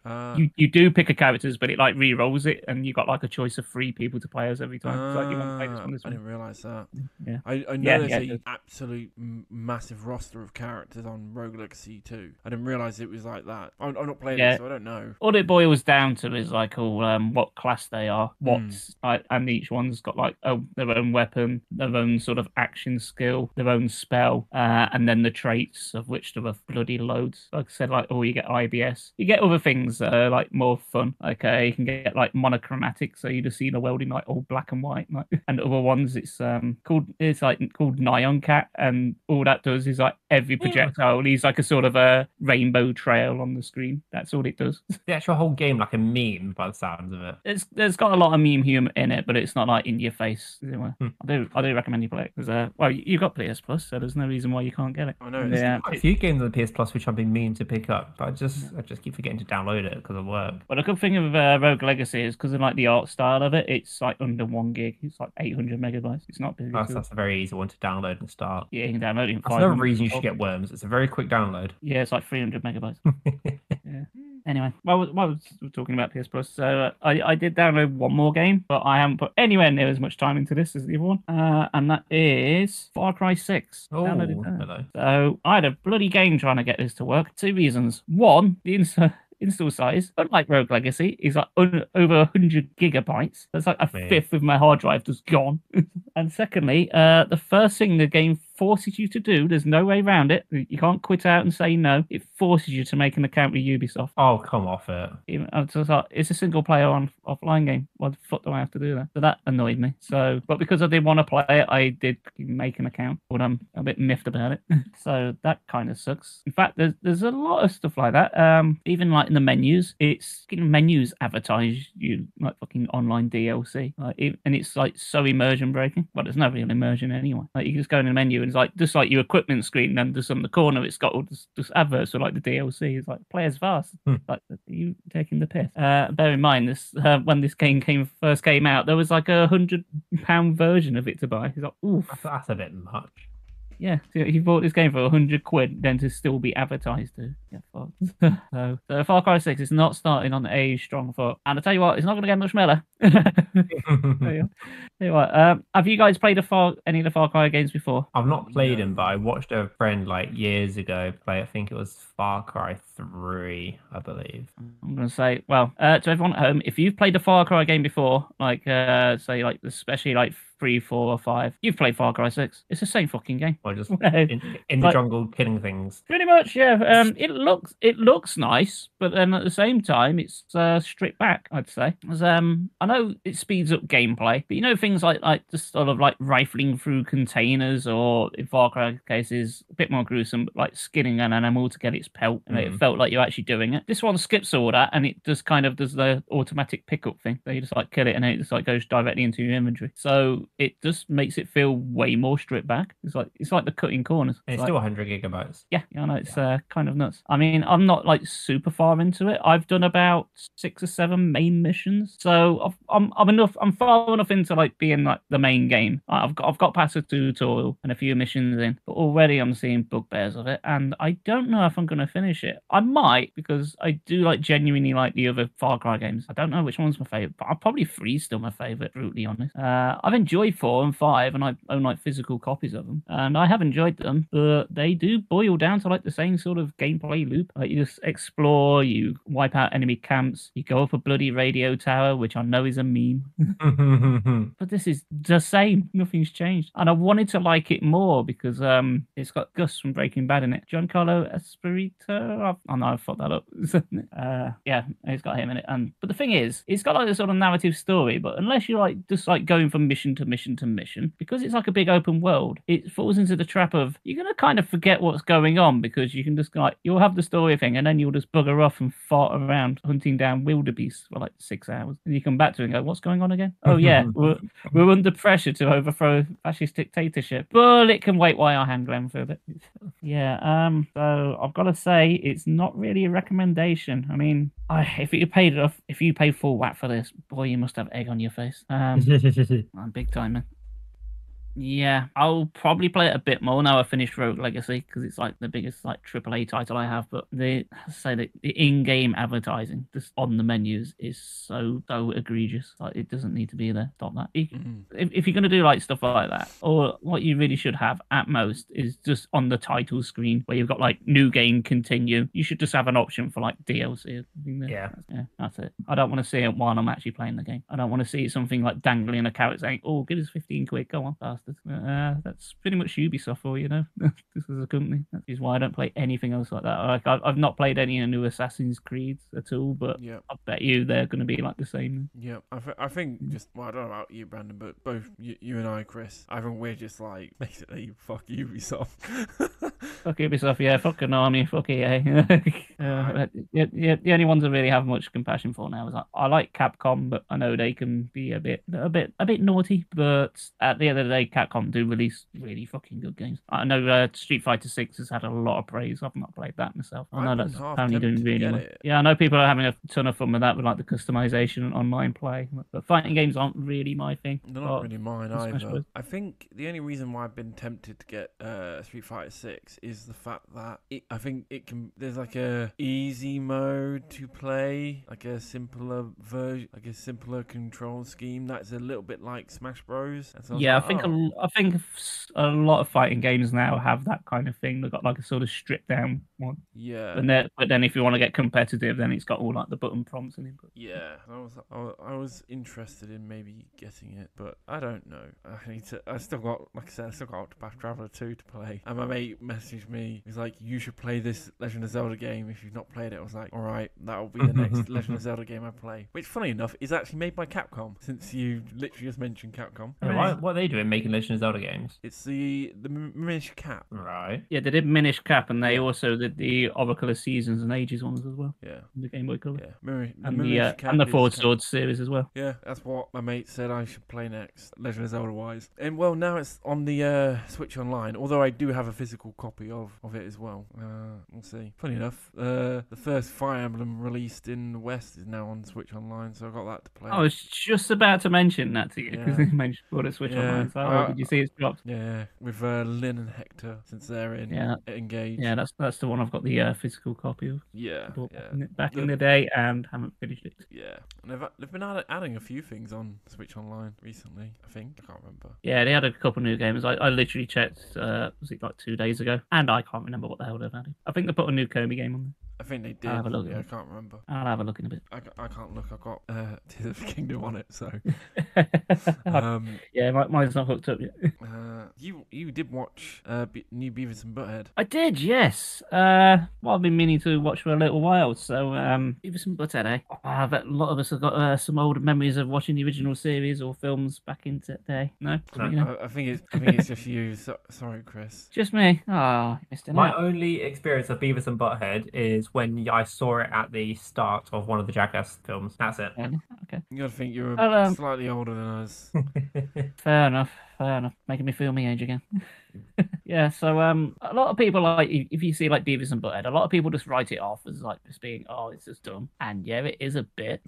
you do pick a characters, but it like re-rolls it, and you got like a choice of 3 people to play as every time. It's like you want to play this one. I didn't realise that. Yeah, I know there's an absolute massive roster of characters on Rogue Legacy 2. I didn't realise it was like that. I'm not playing it, so I don't know. All it boils down to is like what class they are, and each one's got like their own weapon, their own sort of action skill, their own spell, and then the traits, of which there are bloody loads. Like I said, like you get IBS, you get other things that are like more fun. Like you can get like monochromatic, so you just see the world in like all black and white, like, and other ones it's called Neon Cat, and all that does is like every projectile leaves like a sort of a rainbow trail on the screen. That's all it does. The actual whole game like a meme by the sounds of it. There's got a lot of meme humor in it, but it's not like in your face. I do recommend you play it because you've got PS Plus, so there's no reason why you can't get it. I know. There's quite a few games on the PS Plus which I've been meaning to pick up, but I just keep forgetting to download it because of work. But the good thing of Rogue Legacy is because of like the art style of it, it's like under 1 gig. It's like 800 megabytes. It's not big. That's a very easy one to download and start. Yeah, you can download it in 5 minutes. That's another reason you should get Worms. It's a very quick download. Yeah, it's like 300 megabytes. Yeah. Anyway, while we're talking about PS Plus, so I did download one more game, but I haven't put anywhere near as much time into this as the other one, and that is Far Cry 6. Oh, hello. So I had a bloody game trying to get this to work. 2 reasons. One, the install size, unlike Rogue Legacy, is like over 100 gigabytes. That's like a fifth of my hard drive just gone. And secondly, the first thing the game forces you to do, there's no way around it. You can't quit out and say no. It forces you to make an account with Ubisoft. Oh, come off it. It's a single player offline game. Why the fuck do I have to do that? So that annoyed me. But because I did want to play it, I did make an account, but I'm a bit miffed about it. So that kind of sucks. In fact, there's a lot of stuff like that. Even like in the menus, menus advertise you like fucking online DLC, and it's like so immersion breaking. Well, there's no real immersion anyway. Like you just go in the menu and it's like just like your equipment screen, and just on the corner it's got all this adverts for like the DLC. It's like players fast. Like, are you taking the piss? Bear in mind this when this game first came out, there was like a £100 version of it to buy. It's like, oof, that's a bit much. Yeah, so he bought this game for 100 quid, then to still be advertised to. Yeah, fuck. So Far Cry 6 is not starting on a strong foot. And I tell you what, it's not going to get much better. Tell you what, have you guys played any of the Far Cry games before? I've not played them, but I watched a friend like years ago play, I think it was Far Cry 3, I believe. I'm going to say, well, to everyone at home, if you've played a Far Cry game before, like, say, like, especially like 3, 4, or 5, you've played Far Cry 6. It's the same fucking game. Or just in the jungle killing things. Pretty much, yeah. It looks nice, but then at the same time, it's stripped back, I'd say. I know it speeds up gameplay, but you know things like just sort of like rifling through containers, or in Far Cry cases, a bit more gruesome, but like skinning an animal to get its pelt, and it felt like you're actually doing it. This one skips all that, and it just kind of does the automatic pickup thing. So you just like kill it, and it just like goes directly into your inventory. So it just makes it feel way more stripped back. It's like the cutting corners. It's still 100 gigabytes. Yeah, I know it's kind of nuts. I mean, I'm not like super far into it. I've done about 6 or 7 main missions, so I'm far enough into like being like the main game. I've got past a tutorial and a few missions in, but already I'm seeing bugbears of it, and I don't know if I'm going to finish it. I might, because I do like genuinely like the other Far Cry games. I don't know which one's my favorite, but probably 3's still my favorite, brutally honest. I've enjoyed 4 and 5, and I own like physical copies of them, and I have enjoyed them, but they do boil down to like the same sort of gameplay loop. Like you just explore, you wipe out enemy camps, you go up a bloody radio tower, which I know is a meme. But this is the same. Nothing's changed. And I wanted to like it more because it's got Gus from Breaking Bad in it. Giancarlo Esposito. I know I fucked that up. Yeah, it's got him in it. But the thing is, it's got like a sort of narrative story, but unless you're like just like going from mission to mission to mission, because it's like a big open world, it falls into the trap of you're gonna kind of forget what's going on because you can just like you'll have the story thing and then you'll just bugger off and fart around hunting down wildebeest for like 6 hours, and you come back to it and go, what's going on again? Oh yeah, we're under pressure to overthrow fascist dictatorship, but it can wait while I hang Glenn for a bit. Yeah, so I've got to say it's not really a recommendation. I mean, if you pay full whack for this, boy, you must have egg on your face. I'm big time, man. Yeah, I'll probably play it a bit more now I finished Rogue Legacy because it's like the biggest like AAA title I have. But the in-game advertising just on the menus is so egregious. Like it doesn't need to be there. Stop that. If you're gonna do like stuff like that, or what you really should have at most is just on the title screen where you've got like new game continue. You should just have an option for like DLC. Yeah, that's it. I don't want to see it while I'm actually playing the game. I don't want to see something like dangling a carrot saying, "Oh, give us 15 quid. Go on, bastards." That's pretty much Ubisoft for you know. This is a company. That is why I don't play anything else like that. Like I've not played any of the new Assassin's Creeds at all, but I bet you they're going to be like the same. Yeah, I think just I don't know about you, Brandon, but both you and I, Chris, I think we're just like basically fuck Ubisoft. Fuck Ubisoft, yeah. Fuck Konami, fuck EA. The only ones I really have much compassion for now is I like Capcom, but I know they can be a bit naughty. But at the end of the day, Capcom do release really fucking good games. I know Street Fighter 6 has had a lot of praise. I've not played that myself. I know that's apparently doing really well. Yeah, I know people are having a ton of fun with that, with like the customization and online play. But fighting games aren't really my thing. They're not really mine either. I think the only reason why I've been tempted to get Street Fighter 6 is the fact that I think it can. There's like a easy mode to play, like a simpler version, like a simpler control scheme. That's a little bit like Smash Bros. Yeah, I think a lot of fighting games now have that kind of thing. They've got like a sort of stripped down one. Yeah. But then if you want to get competitive, then it's got all like the button prompts and input. Yeah, I was interested in maybe getting it, but I don't know. I still got, like I said, I still got Octopath Traveler 2 to play. And my mate messaged me. He's like, "You should play this Legend of Zelda game if you've not played it." I was like, "All right, that'll be the next Legend of Zelda game I play." Which, funny enough, is actually made by Capcom. Since you literally just mentioned Capcom. What are they doing making Legend of Zelda games? It's the Minish Cap. Right. Yeah, they did Minish Cap, and they also did the Oracle of Seasons and Ages ones as well. Yeah. The Game Boy Color. Yeah. And the Forward Swords series as well. Yeah, that's what my mate said I should play next, Legend of Zelda wise. And well, now it's on the Switch Online, although I do have a physical copy of it as well. We'll see. Funny enough, the first Fire Emblem released in the West is now on Switch Online, so I got that to play. I was just about to mention that to you because you mentioned what a Switch Online. So did you see it's dropped? Yeah, with Lynn and Hector, since they're engaged. Yeah, that's the one I've got the physical copy of. Yeah. Back in the day, and haven't finished it. Yeah, and they've been adding a few things on Switch Online recently. I think I can't remember. Yeah, they had a couple new games. I literally checked. Was it like 2 days ago? And I can't remember what the hell they've added. I think they put a new Kirby game on there. I think they did. I'll have a look. Yeah, I can't remember. I'll have a look in a bit. I can't look. I've got Tears of the Kingdom on it, so. Yeah, mine's not hooked up yet. You did watch new Beavis and Butthead. I did, yes. Well, I've been meaning to watch for a little while. So Beavis and Butthead, eh? I bet a lot of us have got some old memories of watching the original series or films back in the day. No, I think it's just you. Sorry, Chris. Just me. Oh, missed it. My only experience of Beavis and Butthead is when I saw it at the start of one of the Jackass films. That's it. Okay. You gotta think you're slightly older than us. Fair enough. Making me feel my age again. Yeah, so a lot of people, like, if you see like Beavis and Butthead, a lot of people just write it off as like just being, oh, it's just dumb. And yeah, it is a bit.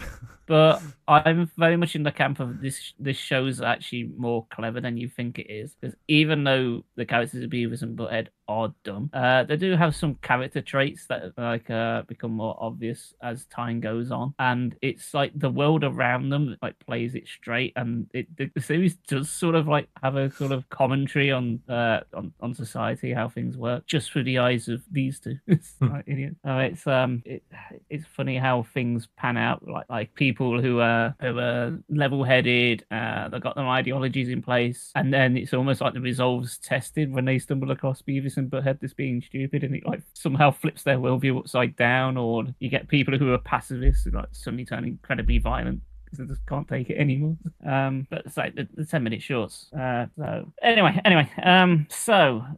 But I'm very much in the camp of this show's actually more clever than you think it is. Because even though the characters of Beavis and Butthead are dumb, they do have some character traits that like become more obvious as time goes on. And it's like the world around them like plays it straight, and the series does sort of like have a sort of commentary on on society, how things work, just through the eyes of these two. It's like idiot. It's funny how things pan out. Like people who are level-headed, they've got their ideologies in place, and then it's almost like the resolve's tested when they stumble across Beavis and Butthead just being stupid, and it like somehow flips their worldview upside down. Or you get people who are pacifists who like suddenly turn incredibly violent. I just can't take it anymore. But it's like the 10-minute shorts. So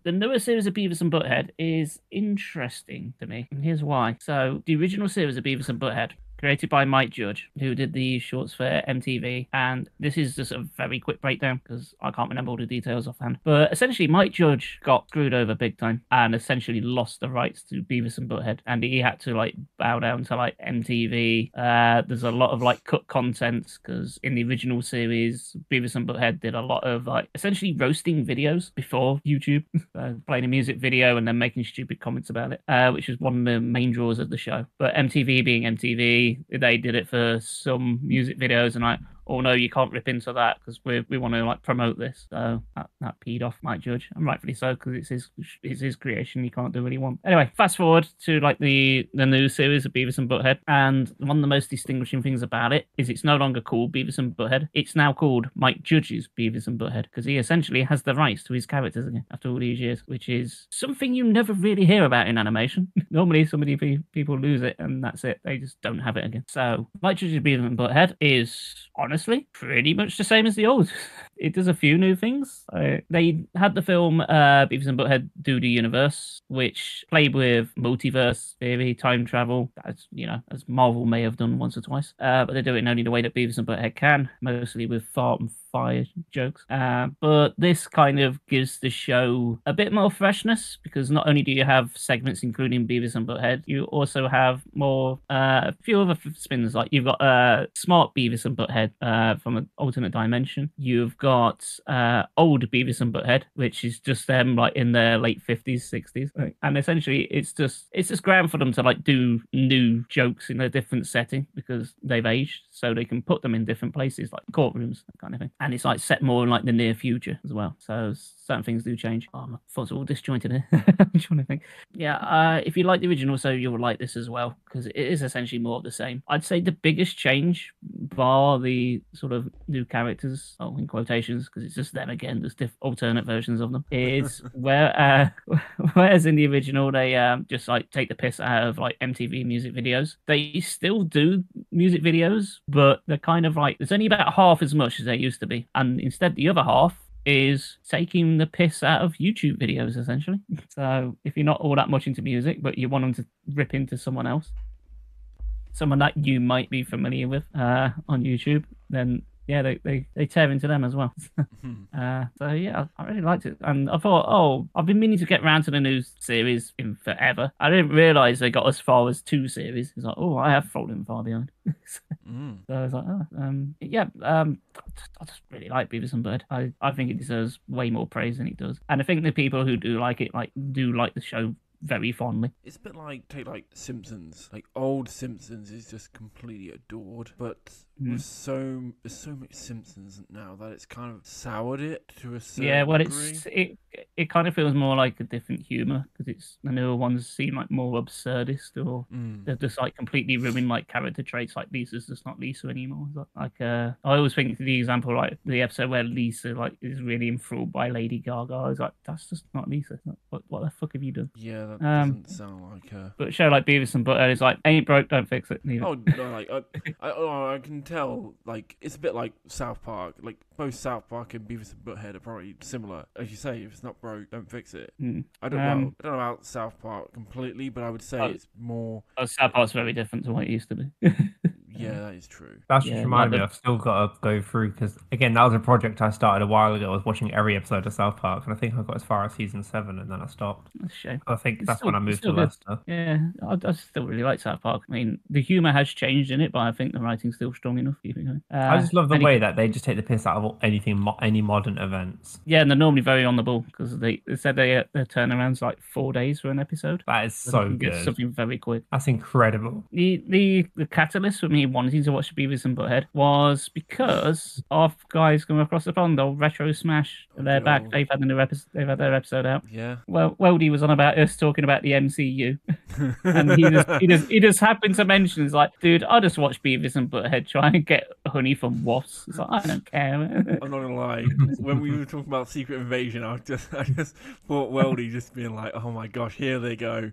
the newer series of Beavis and Butthead is interesting to me. And here's why. So the original series of Beavis and Butthead, created by Mike Judge, who did the shorts for MTV. And this is just a very quick breakdown because I can't remember all the details offhand. But essentially, Mike Judge got screwed over big time and essentially lost the rights to Beavis and Butthead. And he had to like bow down to like MTV. There's a lot of like cut content because in the original series, Beavis and Butthead did a lot of like essentially roasting videos before YouTube, playing a music video and then making stupid comments about it, which is one of the main draws of the show. But MTV being MTV, they did it for some music videos and like, oh no, you can't rip into that because we want to like promote this. So that peed off Mike Judge, and rightfully so because it's his creation. He can't do what he wants. Anyway, fast forward to like the new series of Beavis and Butthead, and one of the most distinguishing things about it is it's no longer called Beavis and Butthead. It's now called Mike Judge's Beavis and Butthead because he essentially has the rights to his characters again after all these years, which is something you never really hear about in animation. Normally, so many people lose it and that's it. They just don't have it again. So Mike Judge's Beavis and Butthead is honestly pretty much the same as the old. It does a few new things. They had the film Beavis and Butthead Do the Universe, which played with multiverse theory, time travel, as Marvel may have done once or twice. But they do it in only the way that Beavis and Butthead can, mostly with fart and fire jokes. But this kind of gives the show a bit more freshness because not only do you have segments including Beavis and Butthead, you also have more a few other spins. Like you've got Smart Beavis and Butthead from an alternate dimension. You've got old Beavis and Butthead, which is just them like in their late 50s, 60s. Right? And essentially it's just grand for them to like do new jokes in a different setting because they've aged, so they can put them in different places like courtrooms, that kind of thing. And it's like set more in like the near future as well. So certain things do change. Oh, my thoughts are all disjointed here. I'm trying to think. Yeah, if you like the original, so you'll like this as well because it is essentially more of the same. I'd say the biggest change, bar the sort of new characters, in quotations, because it's just them again, there's alternate versions of them, is whereas in the original they just like take the piss out of like MTV music videos. They still do music videos, but they're kind of like, there's only about half as much as there used to be. And instead the other half is taking the piss out of YouTube videos, essentially. So if you're not all that much into music, but you want them to rip into someone else, someone that you might be familiar with on YouTube, then yeah, they tear into them as well. So yeah, I really liked it. And I thought, I've been meaning to get round to the new series in forever. I didn't realise they got as far as 2 series. It's like, I have fallen far behind. So I was like, I just really like Beavis and Butthead. I think it deserves way more praise than it does. And I think the people who do like it, do like the show very fondly. It's a bit like, take like Simpsons. Like old Simpsons is just completely adored, but there's so much Simpsons now that it's kind of soured it to a certain degree. It kind of feels more like a different humour because it's the newer ones seem like more absurdist, or they're just like completely ruin like character traits. Like Lisa's just not Lisa anymore. I always think the example, like the episode where Lisa like is really enthralled by Lady Gaga. I was like, that's just not Lisa. What the fuck have you done? Yeah, that doesn't sound like her. But a show like Beavis and Butthead is like, ain't broke, don't fix it. Neither. Oh no, like I can tell, like it's a bit like South Park. Like both South Park and Beavis and Butthead are probably similar. As you say, if it's not broke, don't fix it. I don't know. I don't know about South Park completely, but I would say it's more. South Park's very different to what it used to be. Yeah, that is true. That's just reminded me, I've still got to go through, because again, that was a project I started a while ago. I was watching every episode of South Park, and I think I got as far as season 7, and then I stopped. That's a shame. I think that's when I moved to Leicester. Yeah, I still really like South Park. I mean, the humour has changed in it, but I think the writing's still strong enough. I just love the way that they just take the piss out of any modern events. Yeah, and they're normally very on the ball, because they said their turnaround's like 4 days for an episode. That is so good. Get something very quick. That's incredible. The catalyst for me me wanting to watch Beavis and Butthead was because of guys coming across the pond, old Retro Smash. They're back. old. They've had a new episode. They've had their episode out. Yeah. Well, Weldy was on about us talking about the MCU, and he just happened to mention, he's like, dude, I just watch Beavis and Butthead try and get honey from wasps. It's like, I don't care. I'm not gonna lie. When we were talking about Secret Invasion, I just thought Weldy just being like, oh my gosh, here they go,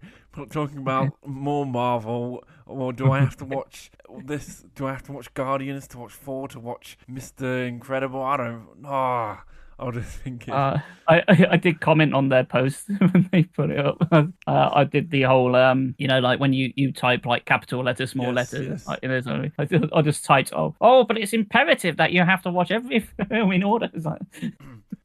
talking about more Marvel. Or do I have to watch this? Do I have to watch Guardians to watch Thor to watch Mr. Incredible? I don't. I was just thinking. I did comment on their post when they put it up. I did the whole, like when you type like capital letters, small letters. Yes. I just typed, oh, but it's imperative that you have to watch every film in order. It's like...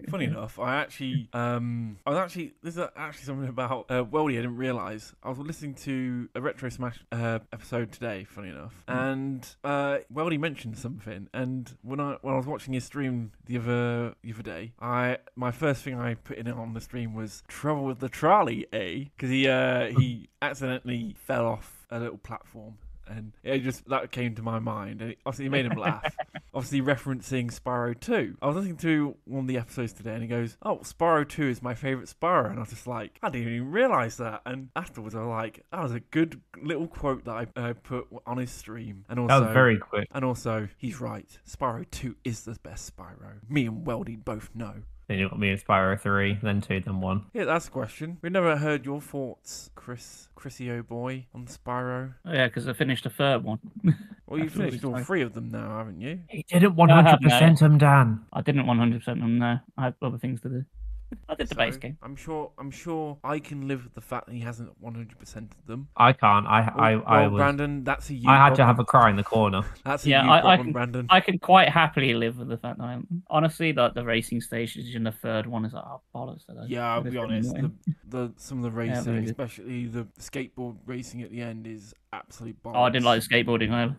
Funny enough, this is actually something about Weldy I didn't realise. I was listening to a Retro Smash episode today, funny enough, and Weldy mentioned something, and when I was watching his stream the other day, my first thing I put in on the stream was trouble with the trolley, because he accidentally fell off a little platform. And that came to my mind, and it made him laugh. Obviously referencing Spyro 2. I was listening to one of the episodes today, and he goes, "Oh, Spyro 2 is my favourite Spyro," and I was just like, I didn't even realise that. And afterwards, I was like, that was a good little quote that I put on his stream. And also, that was very quick. And also, he's right. Spyro 2 is the best Spyro. Me and Weldy both know. Then you got me in Spyro 3, then 2, then 1. Yeah, that's a question. We've never heard your thoughts, Chrissy boy, on Spyro. Oh yeah, because I finished the third one. Well, you've finished all 3 of them now, haven't you? He didn't 100% them, Dan. I didn't 100% them, no. I had other things to do. I did the base game. I'm sure I can live with the fact that he hasn't 100%ed them. I can't. I was. Brandon, that's a you. I had to have a cry in the corner. That's a you problem, Brandon. I can quite happily live with the fact that I'm honestly like the racing stations in the third one is like bollocks. Yeah, I'll be honest. Some of the racing, especially the skateboard racing at the end, is absolute bollocks. Oh, I didn't like the skateboarding either.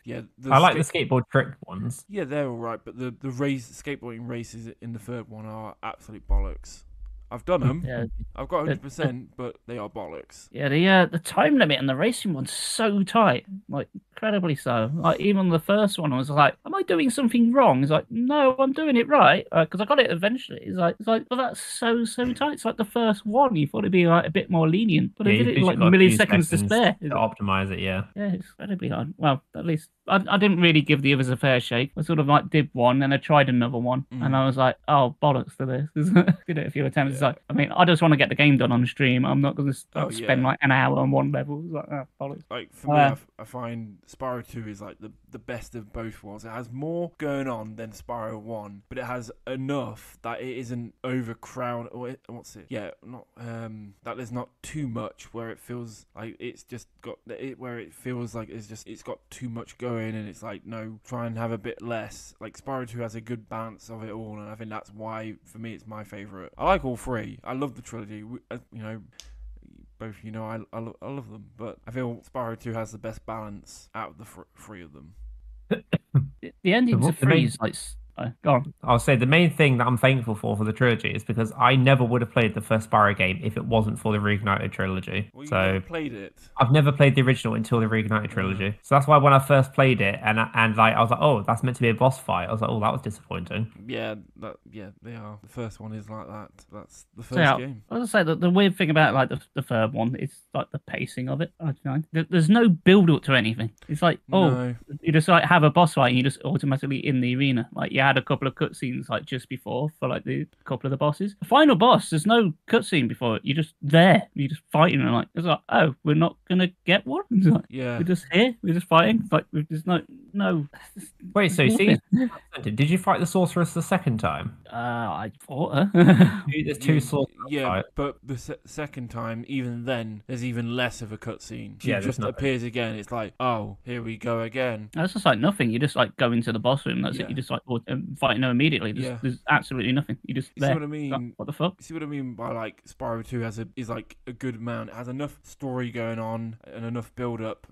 Yeah, I like the skateboard trick ones. Yeah, they're all right, but the skateboarding races in the third one are absolute bollocks. I've done them. Yeah. I've got 100%, but they are bollocks. Yeah, the time limit on the racing one's so tight, like incredibly so. Like even the first one, I was like, "Am I doing something wrong?" It's like, "No, I'm doing it right," because I got it eventually. It's like, well, that's so tight. It's like the first one. You thought it'd be like a bit more lenient, but it did it like milliseconds to spare. To optimize it, yeah. Yeah, it's incredibly hard. Well, at least I didn't really give the others a fair shake. I sort of like did one, and I tried another one, and I was like, "Oh, bollocks to this!" Did it a few attempts. It's like, I mean, I just want to get the game done on stream. I'm not going to spend like an hour on one level. It's like, bollocks. Like for me, I find Spyro 2 is like the best of both worlds. It has more going on than Spyro 1, but it has enough that it isn't overcrowded. Or that there's not too much where it feels like it's just got where it feels like it's got too much going, and it's like, no, try and have a bit less. Like Spyro 2 has a good balance of it all, and I think that's why for me it's my favorite. I like all 3. I love the trilogy. Both, I love them, but I feel Spyro 2 has the best balance out of the 3 of them. The ending to 3 is like... Go on. I'll say the main thing that I'm thankful for the trilogy is because I never would have played the first Spyro game if it wasn't for the Reignited trilogy. Well, you never played it. I've never played the original until the Reignited trilogy. So that's why when I first played it and I was like, oh, that's meant to be a boss fight. I was like, oh, that was disappointing. Yeah, they are. The first one is like that. That's the first game. I was gonna say the weird thing about like the third one is like the pacing of it. I don't know. There's no build up to anything. It's like, you just like have a boss fight and you just automatically in the arena. Like you had a couple of cutscenes like just before for like the couple of the bosses. The final boss, there's no cutscene before it. You're just there. You're just fighting, and like it's like, oh, we're not gonna get one. It's like, yeah, we're just here. We're just fighting. Like there's no. Wait, so see, did you fight the sorceress the second time? I fought her. There's 2 sorcerers. Yeah, but the second time, even then, there's even less of a cutscene. She just appears again. It's like, oh, here we go again. That's just like nothing. You just like go into the boss room. That's it. You just like fighting her immediately. There's absolutely nothing. You just see what I mean? Like, what the fuck? See what I mean by like Spyro 2 is like a good amount. It has enough story going on and enough build up.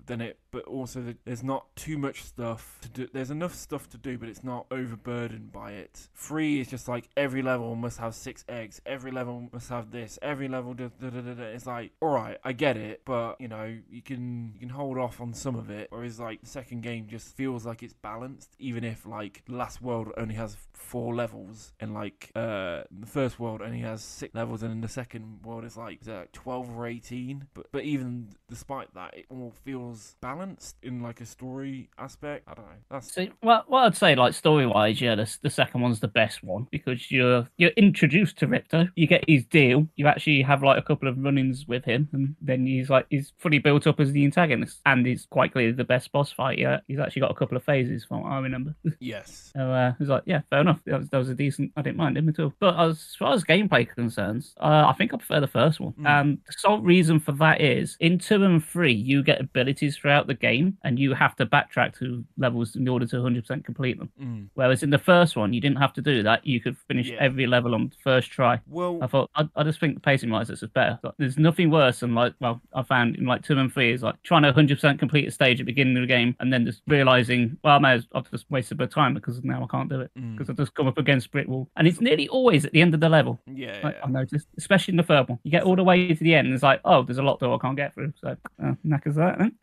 But also there's not too much stuff. enough to do. There's enough stuff to do, but it's not overburdened by it. 3 is just like every level must have 6 eggs. Every level must have this. Every level, it's like, all right, I get it, but you know, you can hold off on some of it. Whereas like the second game just feels like it's balanced, even if like the last world only has 4 levels, and like the first world only has 6 levels, and in the second world is like 12 or 18. But even despite that, it all feels balanced in like a story aspect. I don't know. That's See, well, what I'd say, like story-wise, yeah, the second one's the best one because you're introduced to Ripto, you get his deal, you actually have like a couple of run-ins with him, and then he's fully built up as the antagonist, and he's quite clearly the best boss fight. Yeah, he's actually got a couple of phases from what I remember. yes. So it was like, yeah, fair enough. That was a decent. I didn't mind him at all. But as far as gameplay concerns, I think I prefer the first one. And the sole reason for that is in 2 and 3, you get abilities throughout the game, and you have to backtrack to levels in order to 100% complete them. Whereas in the first one, you didn't have to do that. You could finish every level on the first try. Well, I thought I just think the pacing wise, this is better. Like, there's nothing worse than I found in like 2 and 3 is like trying to 100% complete a stage at the beginning of the game, and then just realizing, well, I've just wasted a bit of time because now I can't do it because I've just come up against a brick wall, and it's nearly always at the end of the level. I've noticed, especially in the third one, you get all the way to the end, and it's like, oh, there's a lot that I can't get through. So knackers that then.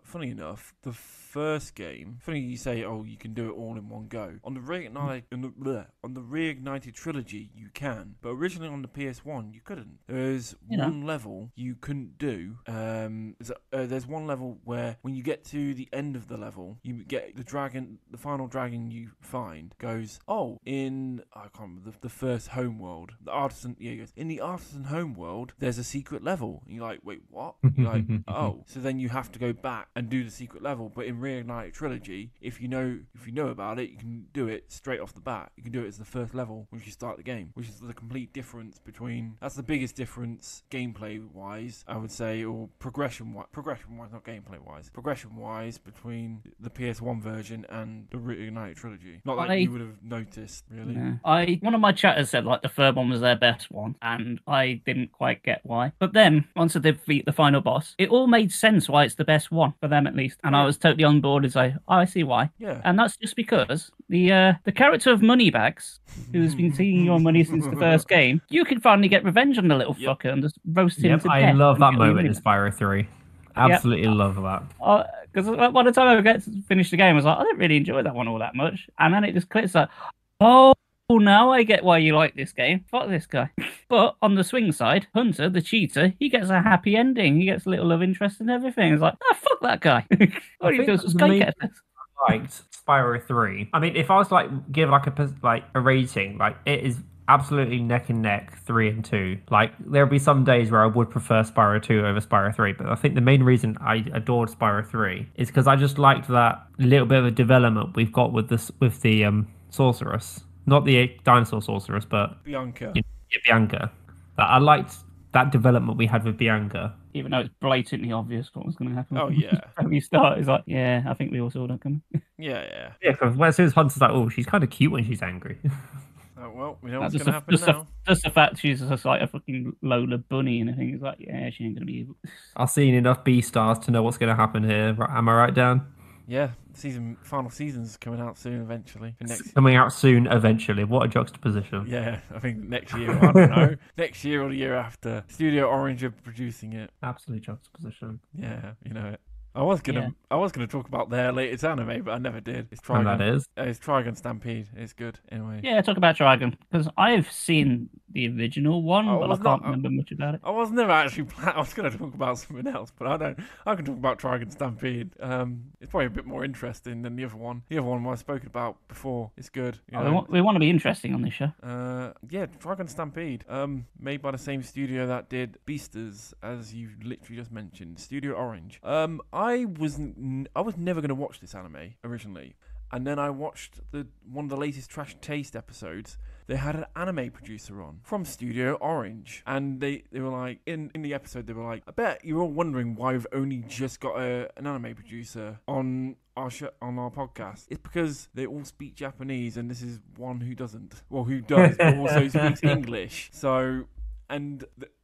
Funny enough, the first game, funny you say, oh, you can do it all in one go. On the Reignited Trilogy, you can, but originally on the PS1, you couldn't. There's one level you couldn't do. There's one level where when you get to the end of the level, you get the final dragon you find goes, oh, I can't remember the first home world, the artisan. Yeah, he goes, in the artisan home world, there's a secret level. And you're like, wait, what? You're like, oh, so then you have to go back and do the secret level. But in Reignited Trilogy, if you know about it, you can do it straight off the bat. You can do it as the first level once you start the game, which is the complete difference between. That's the biggest difference gameplay wise, I would say, or progression wise, not gameplay wise. Progression wise between the PS1 version and the Reignited Trilogy. Not like you would have noticed, really. Yeah. One of my chatters said like the third one was their best one, and I didn't quite get why. But then once I defeat the final boss, it all made sense why it's the best one for them at least, and I was totally on board as oh, I see why. Yeah. And that's just because the character of Moneybags, who's been taking your money since the first game, you can finally get revenge on the little fucker and just roast him to death. I love that moment in Spyro 3. Absolutely love that. Because by the time I get to finish the game, I was like, I didn't really enjoy that one all that much. And then it just clicks like, oh, now I get why you like this game. Fuck this guy. But on the swing side, Hunter, the cheater, he gets a happy ending. He gets a little love interest and everything. It's like, fuck that guy. All he does is I liked Spyro 3. I mean, if I was like give like a rating, like it is absolutely neck and neck 3 and 2. Like there'll be some days where I would prefer Spyro 2 over Spyro 3, but I think the main reason I adored Spyro 3 is because I just liked that little bit of a development we've got with the sorceress. Not the dinosaur sorceress, but Bianca. Bianca. I liked that development we had with Bianca. Even though it's blatantly obvious what was going to happen. Oh, yeah. When you start, it's like, yeah, I think we all saw that coming. Yeah. Yeah, because as soon as Hunter's like, oh, she's kind of cute when she's angry. Oh, well, we know what's going to happen now. Just the fact she's just like a fucking Lola bunny and I think it's like, yeah, she ain't going to be evil. I've seen enough B-stars to know what's going to happen here. Am I right, Dan? Yeah, final season's coming out soon eventually. Coming out soon eventually. What a juxtaposition. Yeah, I think next year, I don't know. Next year or the year after. Studio Orange are producing it. Absolute juxtaposition. Yeah, you know it. I was gonna talk about their latest anime, but I never did. It's Trigun. And that is? It's Trigun Stampede. It's good anyway. Yeah, talk about Trigun because I've seen the original one, but I can't remember much about it. I was never actually. I was gonna talk about something else, but I can talk about Trigun Stampede. It's probably a bit more interesting than the other one. The other one I've spoken about before. It's good. We want to be interesting on this show. Yeah, Trigun Stampede. Made by the same studio that did Beastars, as you literally just mentioned, Studio Orange. I was never going to watch this anime originally, and then I watched one of the latest Trash Taste episodes. They had an anime producer on from Studio Orange, and they were like in the episode they were like, I bet you're all wondering why we've only just got an anime producer on our podcast. It's because they all speak Japanese, and this is one who doesn't. Well, who does, but also speaks English. So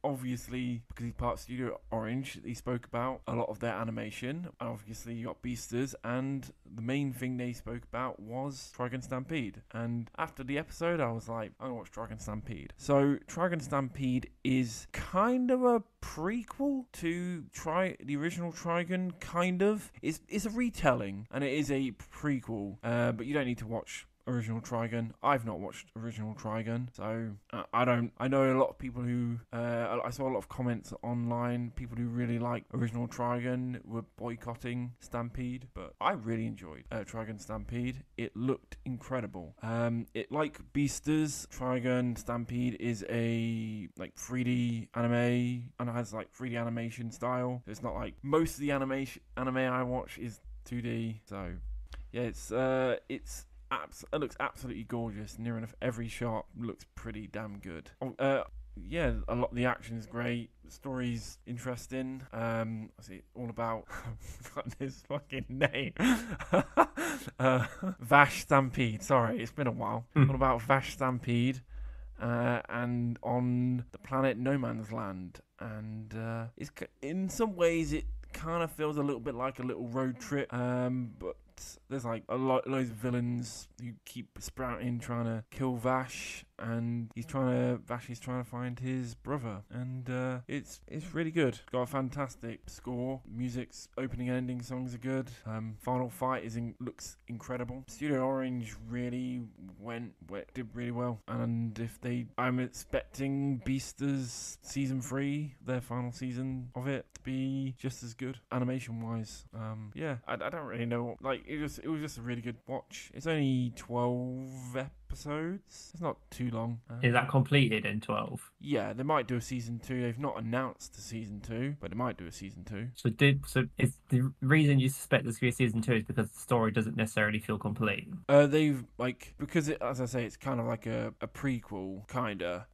Obviously, because he's part of Studio Orange, he spoke about a lot of their animation. Obviously, you got Beasters, and the main thing they spoke about was Trigun Stampede. And after the episode, I was like, I'm gonna watch Trigun Stampede. So Trigun Stampede is kind of a prequel to the original Trigun, kind of. It's a retelling, and it is a prequel, but you don't need to watch original Trigun. I've not watched original Trigun, so I don't. I know a lot of people who I saw a lot of comments online. People who really like original Trigun were boycotting Stampede, but I really enjoyed Trigun Stampede. It looked incredible. It like Beasters, Trigun Stampede is a like 3D anime and it has like 3D animation style. It's not like most of the anime I watch is 2D. So yeah, it looks absolutely gorgeous. Near enough every shot looks pretty damn good. Yeah, a lot of the action is great. The story's interesting. What's it all about? I've got his fucking name. Vash Stampede. Sorry, it's been a while. All about Vash Stampede. And on the planet No Man's Land. And it's in some ways it kind of feels a little bit like a little road trip. But there's like loads of villains who keep sprouting trying to kill Vash, and Vash is trying to find his brother, and it's really good. Got a fantastic score. Music's opening and ending songs are good. Final fight looks incredible. Studio Orange really did really well, and I'm expecting Beasters season 3, their final season of it, to be just as good animation wise. Yeah, I don't really know. Like it was just a really good watch. It's only 12 episodes. It's not too long. Is that completed in 12? Yeah, they might do a season 2. They've not announced a season 2, but they might do a season 2. So is the reason you suspect there's going to be a season 2 is because the story doesn't necessarily feel complete? They've because as I say, it's kind of like a prequel, kinda.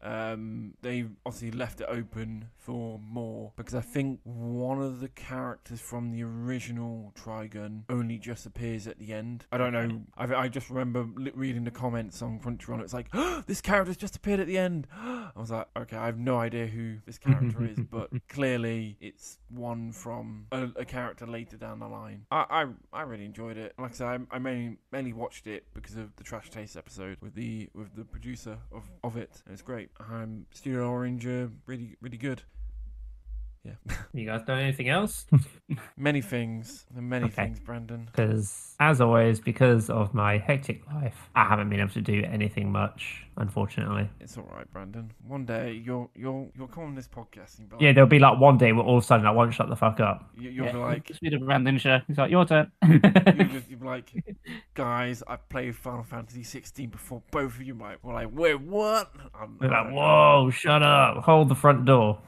They've obviously left it open for more because I think one of the characters from the original Trigun only just appears at the end. I don't know. I just remember reading the comments on Crunchyroll. It's like, oh, this character's just appeared at the end. I was like, okay, I have no idea who this character is, but clearly it's one from a character later down the line. I really enjoyed it. Like I said, I mainly watched it because of the Trash Taste episode with the producer of it. It's great. Studio Orange, really good. Yeah. You guys done anything else? Many things, Brandon. Because, as always, because of my hectic life, I haven't been able to do anything much, unfortunately. It's all right, Brandon. One day you'll come on this podcast and be like, yeah, there'll be like one day where all of a sudden I won't shut the fuck up. You'll be like, just be the Brandon show. It's like your turn. you'll be like, guys, I played Final Fantasy 16 before both of you. We're like, wait, what? We're like, whoa, shut up, hold the front door.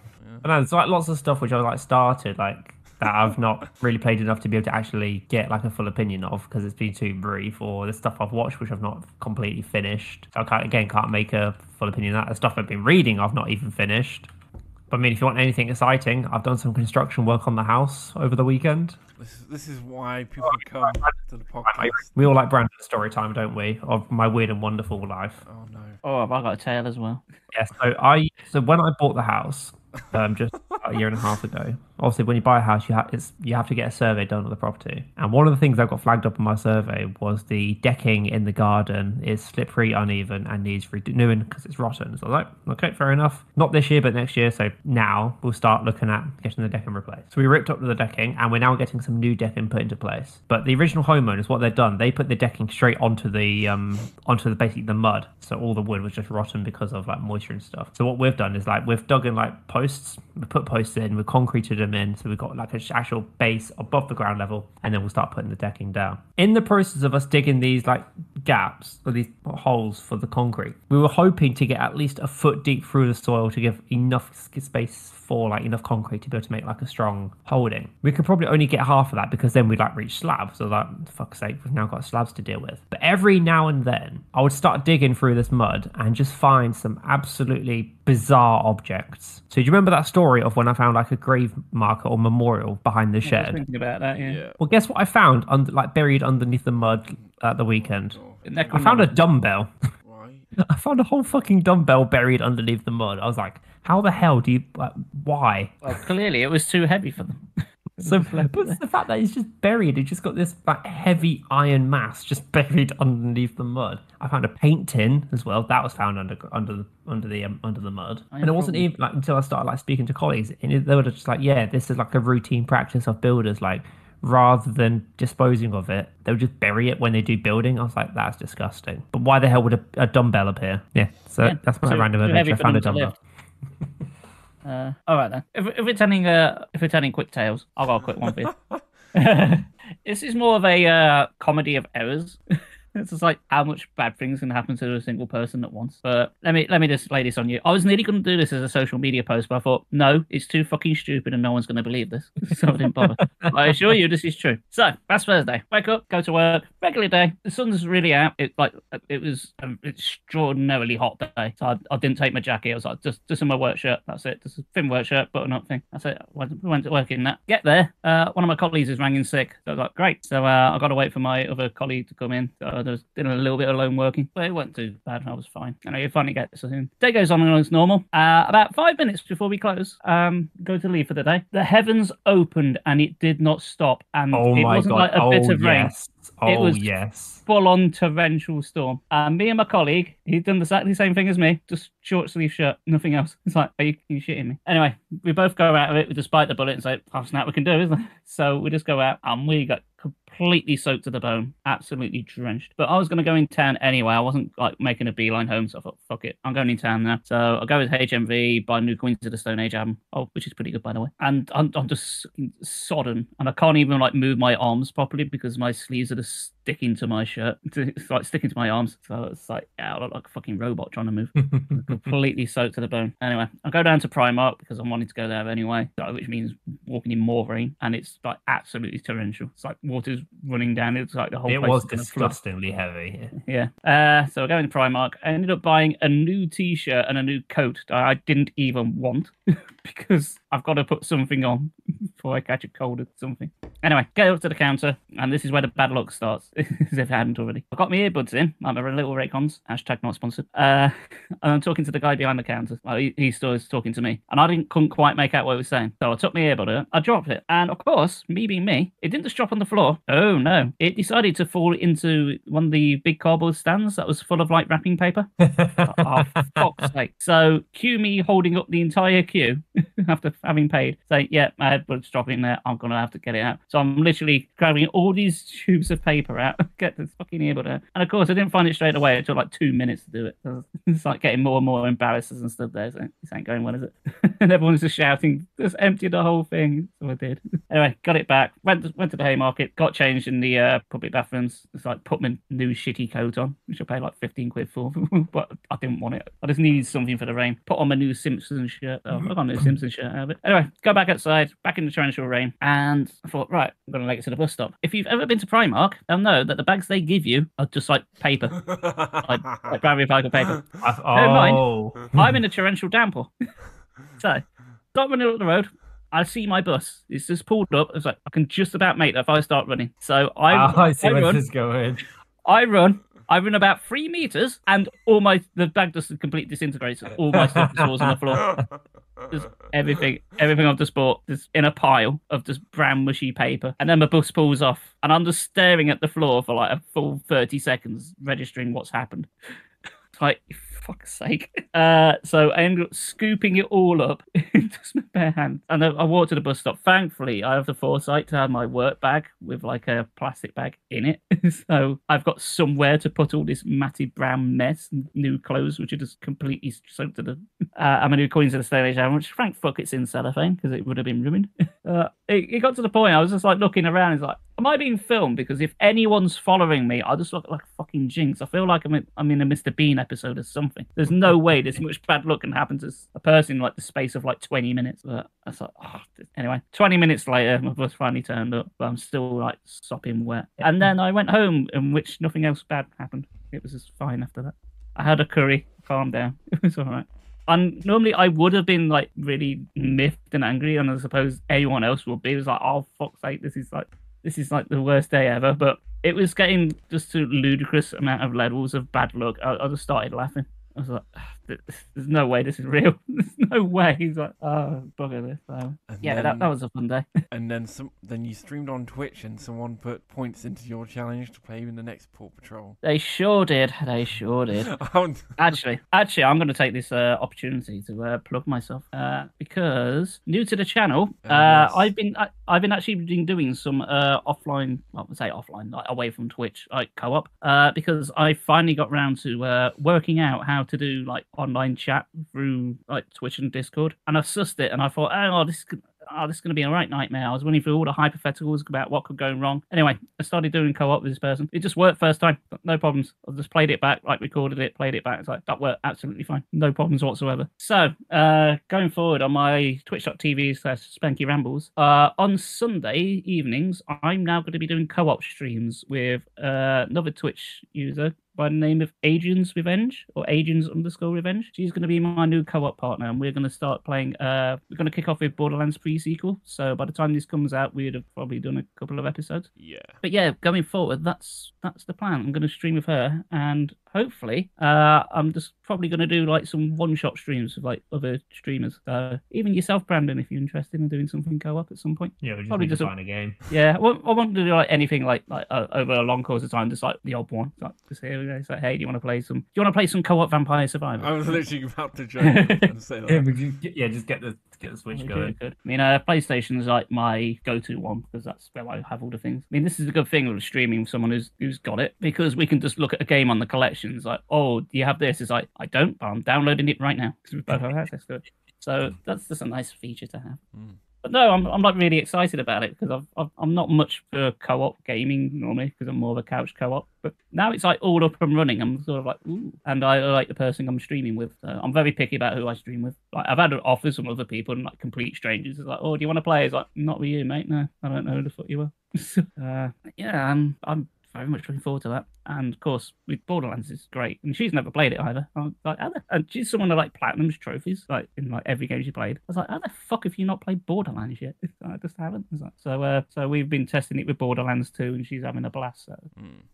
But no, there's like lots of stuff which I like started like that I've not really played enough to be able to actually get like a full opinion of because it's been too brief, or the stuff I've watched which I've not completely finished. So I can't make a full opinion of that. The stuff I've been reading I've not even finished. But I mean, if you want anything exciting, I've done some construction work on the house over the weekend. This is why people come to the podcast. We all like Brandon's story time, don't we? Of my weird and wonderful life. Oh no. Oh, have I got a tale as well? Yeah, so when I bought the house, just about a year and a half ago. Obviously, when you buy a house, you have to get a survey done of the property. And one of the things that got flagged up on my survey was the decking in the garden is slippery, uneven, and needs renewing because it's rotten. So I was like, okay, fair enough. Not this year, but next year. So now we'll start looking at getting the decking replaced. So we ripped up the decking, and we're now getting some new decking put into place. But the original homeowners, what they've done, they put the decking straight onto the basically the mud. So all the wood was just rotten because of like moisture and stuff. So what we've done is like we've dug in like posts. We put posts in, we've concreted them in, so we've got like an actual base above the ground level, and then we'll start putting the decking down. In the process of us digging these like gaps or these holes for the concrete, we were hoping to get at least a foot deep through the soil to give enough space for like enough concrete to be able to make like a strong holding. We could probably only get half of that because then we'd like reach slabs. So like, for fuck's sake, we've now got slabs to deal with. But every now and then I would start digging through this mud and just find some absolutely bizarre objects. So do you remember that story of when I found like a grave marker or memorial behind the shed? I was thinking about that, yeah. Well, guess what I found buried underneath the mud at the weekend? I found a dumbbell. I found a whole fucking dumbbell buried underneath the mud. I was like, How the hell do you? Why? Well, clearly it was too heavy for them. So, but the fact that it's just buried, it's just got this like heavy iron mass just buried underneath the mud. I found a paint tin as well. That was found under the mud, and it wasn't even like until I started like speaking to colleagues, and they were just like, "Yeah, this is like a routine practice of builders. Like, rather than disposing of it, they would just bury it when they do building." I was like, "That's disgusting." But why the hell would a dumbbell appear? Yeah, so that's my random adventure. I found a dumbbell. All right then. If we're turning quick tales, I've got a quick one for you. This is more of a comedy of errors. It's just like how much bad things can happen to a single person at once. But let me just lay this on you. I was nearly going to do this as a social media post, but I thought, no, it's too fucking stupid and no one's going to believe this. So I didn't bother. I assure you this is true. So, last Thursday, wake up, go to work, regular day. The sun's really out. It was an extraordinarily hot day. So I didn't take my jacket. I was like, just in my work shirt. That's it. Just a thin work shirt, button up thing. That's it. I went to work in that. Get there. One of my colleagues is rang in sick. So I was like, great. So I got to wait for my other colleague to come in. So I was doing a little bit of lone working, but it wasn't too bad. I was fine. I know you finally get this. Day goes on as normal. About 5 minutes before we close, go to leave for the day. The heavens opened and it did not stop. And it wasn't like a bit of rain. It was full-on torrential storm. Me and my colleague, he'd done exactly the same thing as me, just short sleeve shirt, nothing else. It's like, are you shitting me? Anyway, we both go out of it despite the bullet and say, "Oh snap, we can do it, isn't it?" So we just go out and we got completely soaked to the bone, absolutely drenched. But I was going to go in town anyway. I wasn't like making a beeline home, so I thought, fuck it, I'm going in town now. So I go with HMV, buy New Queens of the Stone Age album, which is pretty good by the way. And I'm just sodden, and I can't even like move my arms properly because my sleeves are just sticking to my shirt. It's like sticking to my arms. So it's like, yeah, I look like a fucking robot trying to move. Completely soaked to the bone. Anyway, I go down to Primark because I'm wanting to go there anyway, which means walking in more rain, and it's like absolutely torrential. It's like water's running down. It's like the whole place. It was disgustingly heavy. Yeah. So I go into Primark. I ended up buying a new t-shirt and a new coat that I didn't even want because I've got to put something on before I catch a cold or something. Anyway, get up to the counter, and this is where the bad luck starts, as if I hadn't already. I've got my earbuds in, like my little Raycons, hashtag not sponsored, and I'm talking to the guy behind the counter. Well, he still is talking to me, and I couldn't quite make out what he was saying. So I took my earbud out, I dropped it, and of course, me being me, it didn't just drop on the floor. Oh no, it decided to fall into one of the big cardboard stands that was full of like wrapping paper. Oh, fuck's sake. So cue me holding up the entire queue after having paid, saying, yeah, my headbud's dropping there, I'm gonna have to get it out. So I'm literally grabbing all these tubes of paper out, get this fucking earbud out. And of course, I didn't find it straight away. It took like 2 minutes to do it. It's like getting more and more embarrassed and stuff there. So this ain't going well, is it? And everyone's just shouting, just empty the whole thing. So I did. Anyway, got it back. Went to the Haymarket, got changed in the public bathrooms. It's like put my new shitty coat on, which I paid like 15 quid for, but I didn't want it. I just needed something for the rain. Put on my new Simpsons shirt. Oh, I got a new Simpsons shirt out of it. Anyway, go back outside, back in the torrential rain, and I thought, right, I'm going to make it to the bus stop. If you've ever been to Primark, they'll know that the bags they give you are just like paper, like brown recycled paper. Never mind, I'm in a torrential downpour. So, start running up the road. I see my bus. It's just pulled up. It's like I can just about make that if I start running. So I see where this is going. I run about 3 meters, and the bag just completely disintegrates. All my stuff just falls on the floor. Just everything I've just bought is in a pile of just brown mushy paper. And then my bus pulls off, and I'm just staring at the floor for like a full 30 seconds, registering what's happened. It's like, fuck's sake. So I ended up scooping it all up in just my bare hands. And I walked to the bus stop. Thankfully, I have the foresight to have my work bag with like a plastic bag in it. So I've got somewhere to put all this matted brown mess and new clothes, which are just completely soaked to the... I'm a new Queens of the Stone Age album, which thank fuck it's in cellophane, because it would have been ruined. It got to the point, I was just like looking around, it's like, am I being filmed? Because if anyone's following me, I just look like a fucking jinx. I feel like I'm in a Mr. Bean episode or something. There's no way this much bad luck can happen to a person in like the space of like 20 minutes. But I was like, oh. Anyway, 20 minutes later, my bus finally turned up, but I'm still like sopping wet. And then I went home, in which nothing else bad happened. It was just fine after that. I had a curry, calmed down. It was all right. And normally I would have been like really miffed and angry, and I suppose anyone else would be. It was like, oh fuck's sake, this is like the worst day ever. But it was getting just to ludicrous amount of levels of bad luck. I just started laughing. I was like, there's no way this is real. There's no way. He's like, oh, bugger this. So, yeah, then, that was a fun day. And then you streamed on Twitch, and someone put points into your challenge to play in the next Paw Patrol. They sure did. Actually, I'm going to take this opportunity to plug myself because new to the channel, yes. I've been actually doing some offline. Well, I say offline, like away from Twitch, like co-op, because I finally got round to working out how to do like online chat through like Twitch and Discord, and I sussed it, and I thought, this is going to be a right nightmare. I was running through all the hypotheticals about what could go wrong. Anyway, I started doing co-op with this person. It just worked first time. No problems. I just played it back, like recorded it, played it back. It's like, that worked absolutely fine. No problems whatsoever. So, going forward on my twitch.tv/Spanky Rambles, on Sunday evenings, I'm now going to be doing co-op streams with another Twitch user by the name of Agents Revenge or Agents_Revenge. She's going to be my new co-op partner, and we're going to start playing. We're going to kick off with Borderlands pre-sequel. So by the time this comes out, we'd have probably done a couple of episodes. Yeah. But yeah, going forward, that's the plan. I'm going to stream with her, and hopefully, I'm just probably going to do like some one-shot streams with like other streamers. Even yourself, Brandon, if you're interested in doing something co-op at some point. Yeah, we just probably need to find a game. Yeah, I want to do like anything like over a long course of time, just like the odd one. Like, just here we go. It's like, hey, do you want to play some co-op Vampire Survivor? I was literally about to joke and say that. Yeah, just get the Switch going. Good. I mean, PlayStation is like my go-to one because that's where I have all the things. I mean, this is a good thing with streaming with someone who's got it, because we can just look at a game on the collections like, oh, do you have this? It's like, I don't, but I'm downloading it right now because we both have access to it. So that's just a nice feature to have. But no, I'm like really excited about it because I'm not much for co-op gaming normally because I'm more of a couch co-op. But now it's like all up and running. I'm sort of like, ooh. And I like the person I'm streaming with. I'm very picky about who I stream with. Like, I've had offers from other people and like complete strangers. It's like, oh, do you want to play? It's like, not with you, mate. No, I don't know who the fuck you are. Yeah, I'm very much looking forward to that. And of course, with Borderlands, it's great. And she's never played it either. I'm like, and she's someone that like platinums trophies, like in like every game she played. I was like, how the fuck have you not played Borderlands yet? I just haven't. So we've been testing it with Borderlands 2, and she's having a blast. So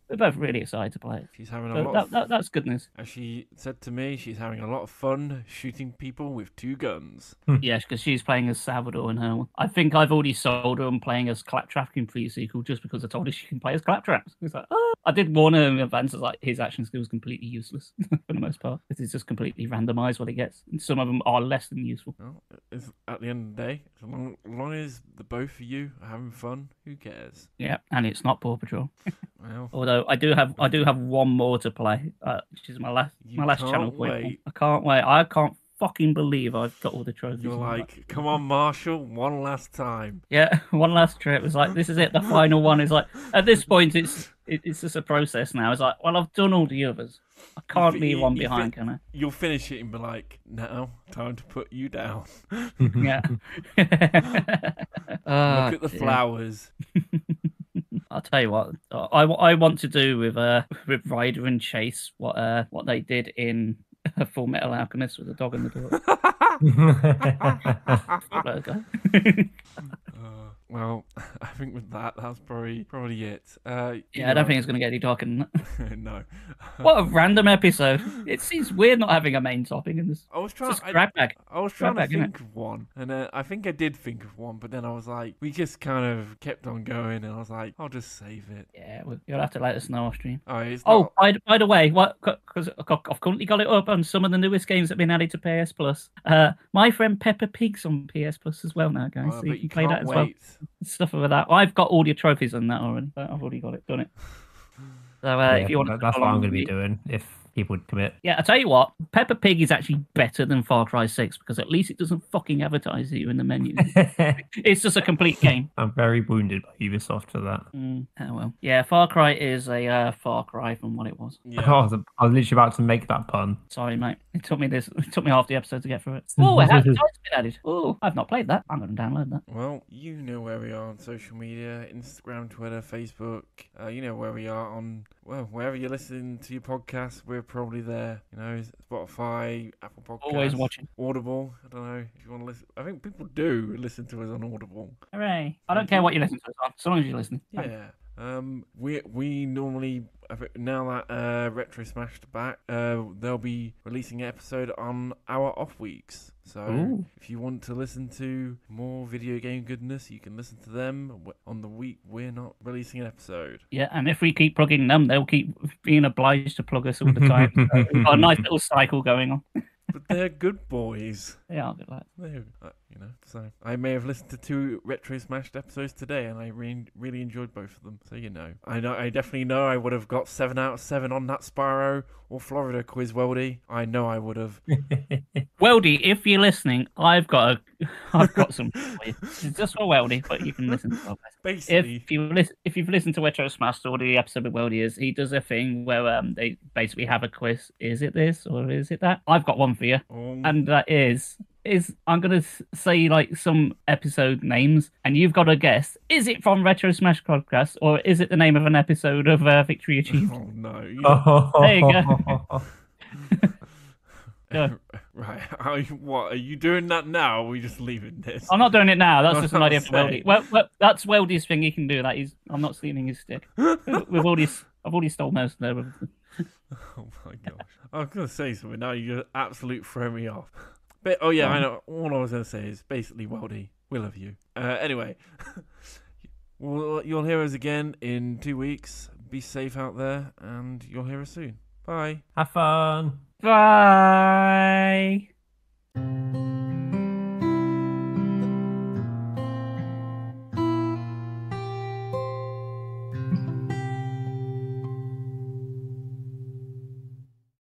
we're both really excited to play it. She's having a lot. That's good news. As she said to me, she's having a lot of fun shooting people with 2 guns. Yes, because she's playing as Salvador in her one. I think I've already sold her on playing as Claptrap in pre-sequel just because I told her she can play as Claptrap. It's like, oh. I did warn her in advance, like his action skills completely useless for the most part. It's just completely randomized what he gets. And some of them are less than useful. Well, at the end of the day, as long as the both of you are having fun, who cares? Yeah, and it's not Paw Patrol. Well, although I do have one more to play, which is my last channel point. I can't wait. I can't fucking believe I've got all the trophies. You're like, come on, Marshall, one last time. Yeah, one last trip. It's like, this is it, the final one. It's like, at this point, it's just a process now. It's like, well, I've done all the others. I can't leave one behind, can I? You'll finish it and be like, now, time to put you down. Yeah. Look at the flowers. I'll tell you what, I want to do with Ryder and Chase what they did in Full Metal Alchemist with the dog and the dog. Well, I think with that's probably it. I don't think it's going to get any darker than that. No. What a random episode. It seems weird not having a main topic in this. I was trying to think of one, and I think I did think of one, but then I was like, we just kind of kept on going, and I was like, I'll just save it. Yeah, you'll have to let us know off stream. By the way, because I've currently got it up on some of the newest games that have been added to PS Plus. My friend Peppa Pig's on PS Plus as well now, guys. So you can play that as well. Stuff with that. I've got all your trophies on that already. I've already got it, done it. So if you want, that's what I'm going to be doing if people would commit. Yeah, I tell you what, Peppa Pig is actually better than Far Cry 6 because at least it doesn't fucking advertise you in the menu. It's just a complete game. I'm very wounded by Ubisoft for that. Oh well. Yeah, Far Cry is a Far Cry from what it was. Yeah. I was literally about to make that pun. Sorry, mate. It took me half the episode to get through it. Oh, it has been added. Oh, I've not played that. I'm going to download that. Well, you know where we are on social media: Instagram, Twitter, Facebook. You know where we are on wherever you're listening to your podcast. We're probably there. You know, Spotify, Apple Podcasts, always watching. Audible. I don't know if you want to listen. I think people do listen to us on Audible. Hooray! I don't care what you listen to us on, as long as you're listening. Yeah. We normally, now that Retro Smashed back, they'll be releasing an episode on our off weeks. So if you want to listen to more video game goodness, you can listen to them on the week we're not releasing an episode. Yeah, and if we keep plugging them, they'll keep being obliged to plug us all the time. So we've got a nice little cycle going on. But they're good boys. They are good lads. So I may have listened to 2 Retro Smashed episodes today, and I really enjoyed both of them. So I definitely know I would have got 7 out of 7 on that Spyro or Florida quiz, Weldy. I know I would have. Weldy, if you're listening, I've got some for you. It's just for Weldy, but you can listen to it. Basically, if you've listened to Retro Smashed or the episode with Weldy, he does a thing where they basically have a quiz. Is it this or is it that? I've got one for you, and that is I'm gonna say like some episode names, and you've got to guess: is it from Retro Smash Podcast or is it the name of an episode of Victory Achieved? Oh no! There you go. Go. Right? What are you doing that now? Or are we just leaving this? I'm not doing it now. That's just an idea for Weldy. Well, that's Weldy's thing. He can do that. I'm not stealing his stick. I've already stole most of them. Oh my gosh! I was gonna say something. Now you just absolutely throw me off. But I know. All I was gonna say is basically, Weldy, we love you. Anyway, well, you'll hear us again in 2 weeks. Be safe out there, and you'll hear us soon. Bye. Have fun. Bye.